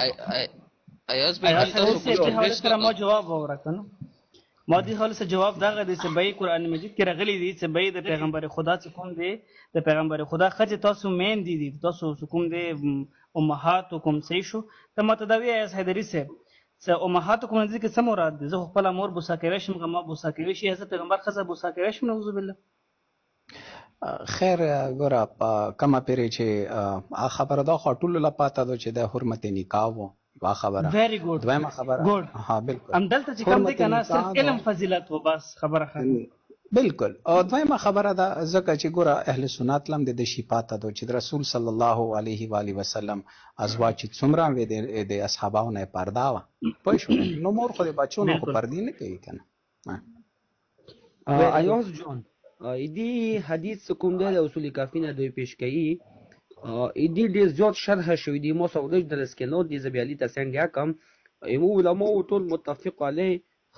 ایاز به سره ما جواب ورکړم ما دې حال سره جواب دا غدي چې به قران مجید کې راغلي دي چې به د پیغمبر خدا څخه کوم دي د پیغمبر خدا خځه تاسو مین دي تاسو کوم دي امهاتکم صحیح شو ته متداوی ایاز حیدری سره څه امهاتکم دې کې څه مراد دي زه خپل امور بوسا کوي شم ما بوسا کوي شي حضرت پیغمبر خځه بوسا کوي شم نعوذ بالله خیر ګوره په کومه پیری چې خبره دا خاطول لا پاته دو چې د حرمت نکاح وو وا خبره ویری ګډ دویمه خبره ها بالکل ام دلته چې کوم دي کنه صرف علم فضیلت و بس خبره خانه بالکل او دویمه خبره دا ځکه چې ګوره اهل سنت لم د شي پاته دو چې رسول صلی الله علیه و آله وسلم ازواج چې څومره وې د اصحابو نه پردا وا پښو نو مور خو د بچو نه پردي نه کوي کنه ایاز جان ایدی حدیث کوم دی د اصول کافی نه دوی پیش کړي ایدی ډیر زیات شرح شوی دی مو سعودي درس کې نو دی زبیالی ته څنګه کم ایمو علماء ټول متفق علی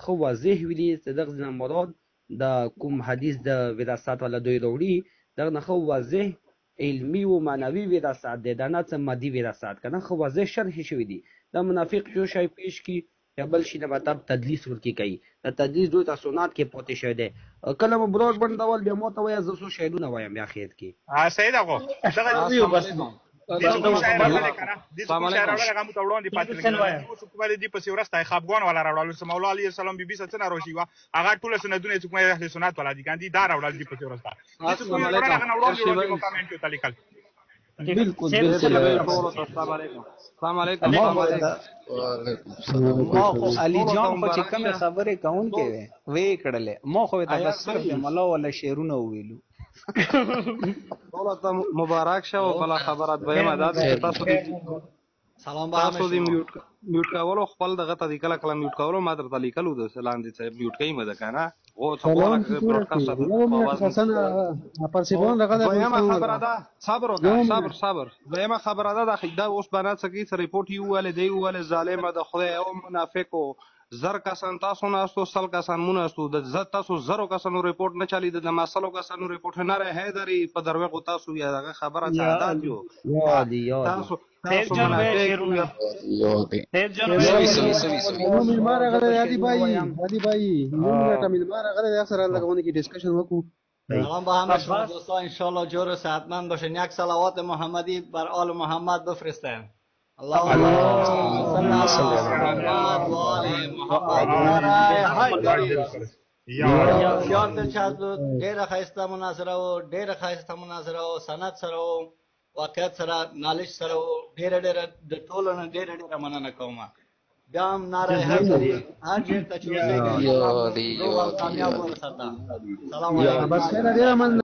خو واضح ویلي چې دغه مراد د کوم حدیث د وراثت ولا دوی وروړي دغه خو واضح علمی او معنوي وراثت دی دا نه څه مادي وراثت کنه خو واضح شرح شوی دی دا منافق جو شای پیش کی یا بل شي نه مطلب تدلیس ورکی کوي د تدلیس دوی ته سنت کې پاتې شوی دی کله مو بروډ بندول بیا مو ته وایي زه څو شعرونه وایم بیا خیر کې صحیح ده خو دغه یو بس السلام علیکم هغه مو ته وړاندې پاتې اوس کومه دي په سیورسته خپګون ولا راوړل سم مولا علی السلام بیبي څه نه روشي وا هغه ټول سندونه چې کومه اهل سنت ولا دي ګاندي دا راوړل دي په سیورسته السلام علیکم بالکل السلام علیکم السلام علیکم علي جان خو چې کوم خبره کون کې وې کړلې مو خو ته بس ملو ولا شعرونه ویلو دولت مبارک شه او بل خبرات به مدد تاسو دې سلام تاسو دې میوټ کولو خپل دغه ته کله کله میوټ کولو ما درته لیکلو د سلام دې صاحب میوټ کوي مده کنه او څه براډکاسټ پرسیبون دغه خبره ده صبر دیمه خبره ده دا اوس بنات سکی ریپورت یو ول دی ول ظالم د خدای او منافق او زر کسان تاسو نه استو سل کسان مون استو د زت تاسو زرو کسانو ریپورت نه چلی د مسلو کسانو ریپورت نه راه هیدری په دروغه تاسو یا دغه خبره سعادت یو تاسو مار غره عادي بای موږ ته مار غره اکثر لګونه کې ډسکشن وکړو سلام به همه شما دوستان ان شاء الله جور و صحتمند باشین یک صلوات محمدی بر آل محمد بفرستین اللهم صل على محمد و آل محمد یار دل چازو ډیره خاسته مناظره او سند سره او واقعیت سره نالج سره ډیره د ټولو نه ډیره مننه کوم دام ناره حیدری هر چیرته چې اوسېږي کامیاب ورسره سلام علیکم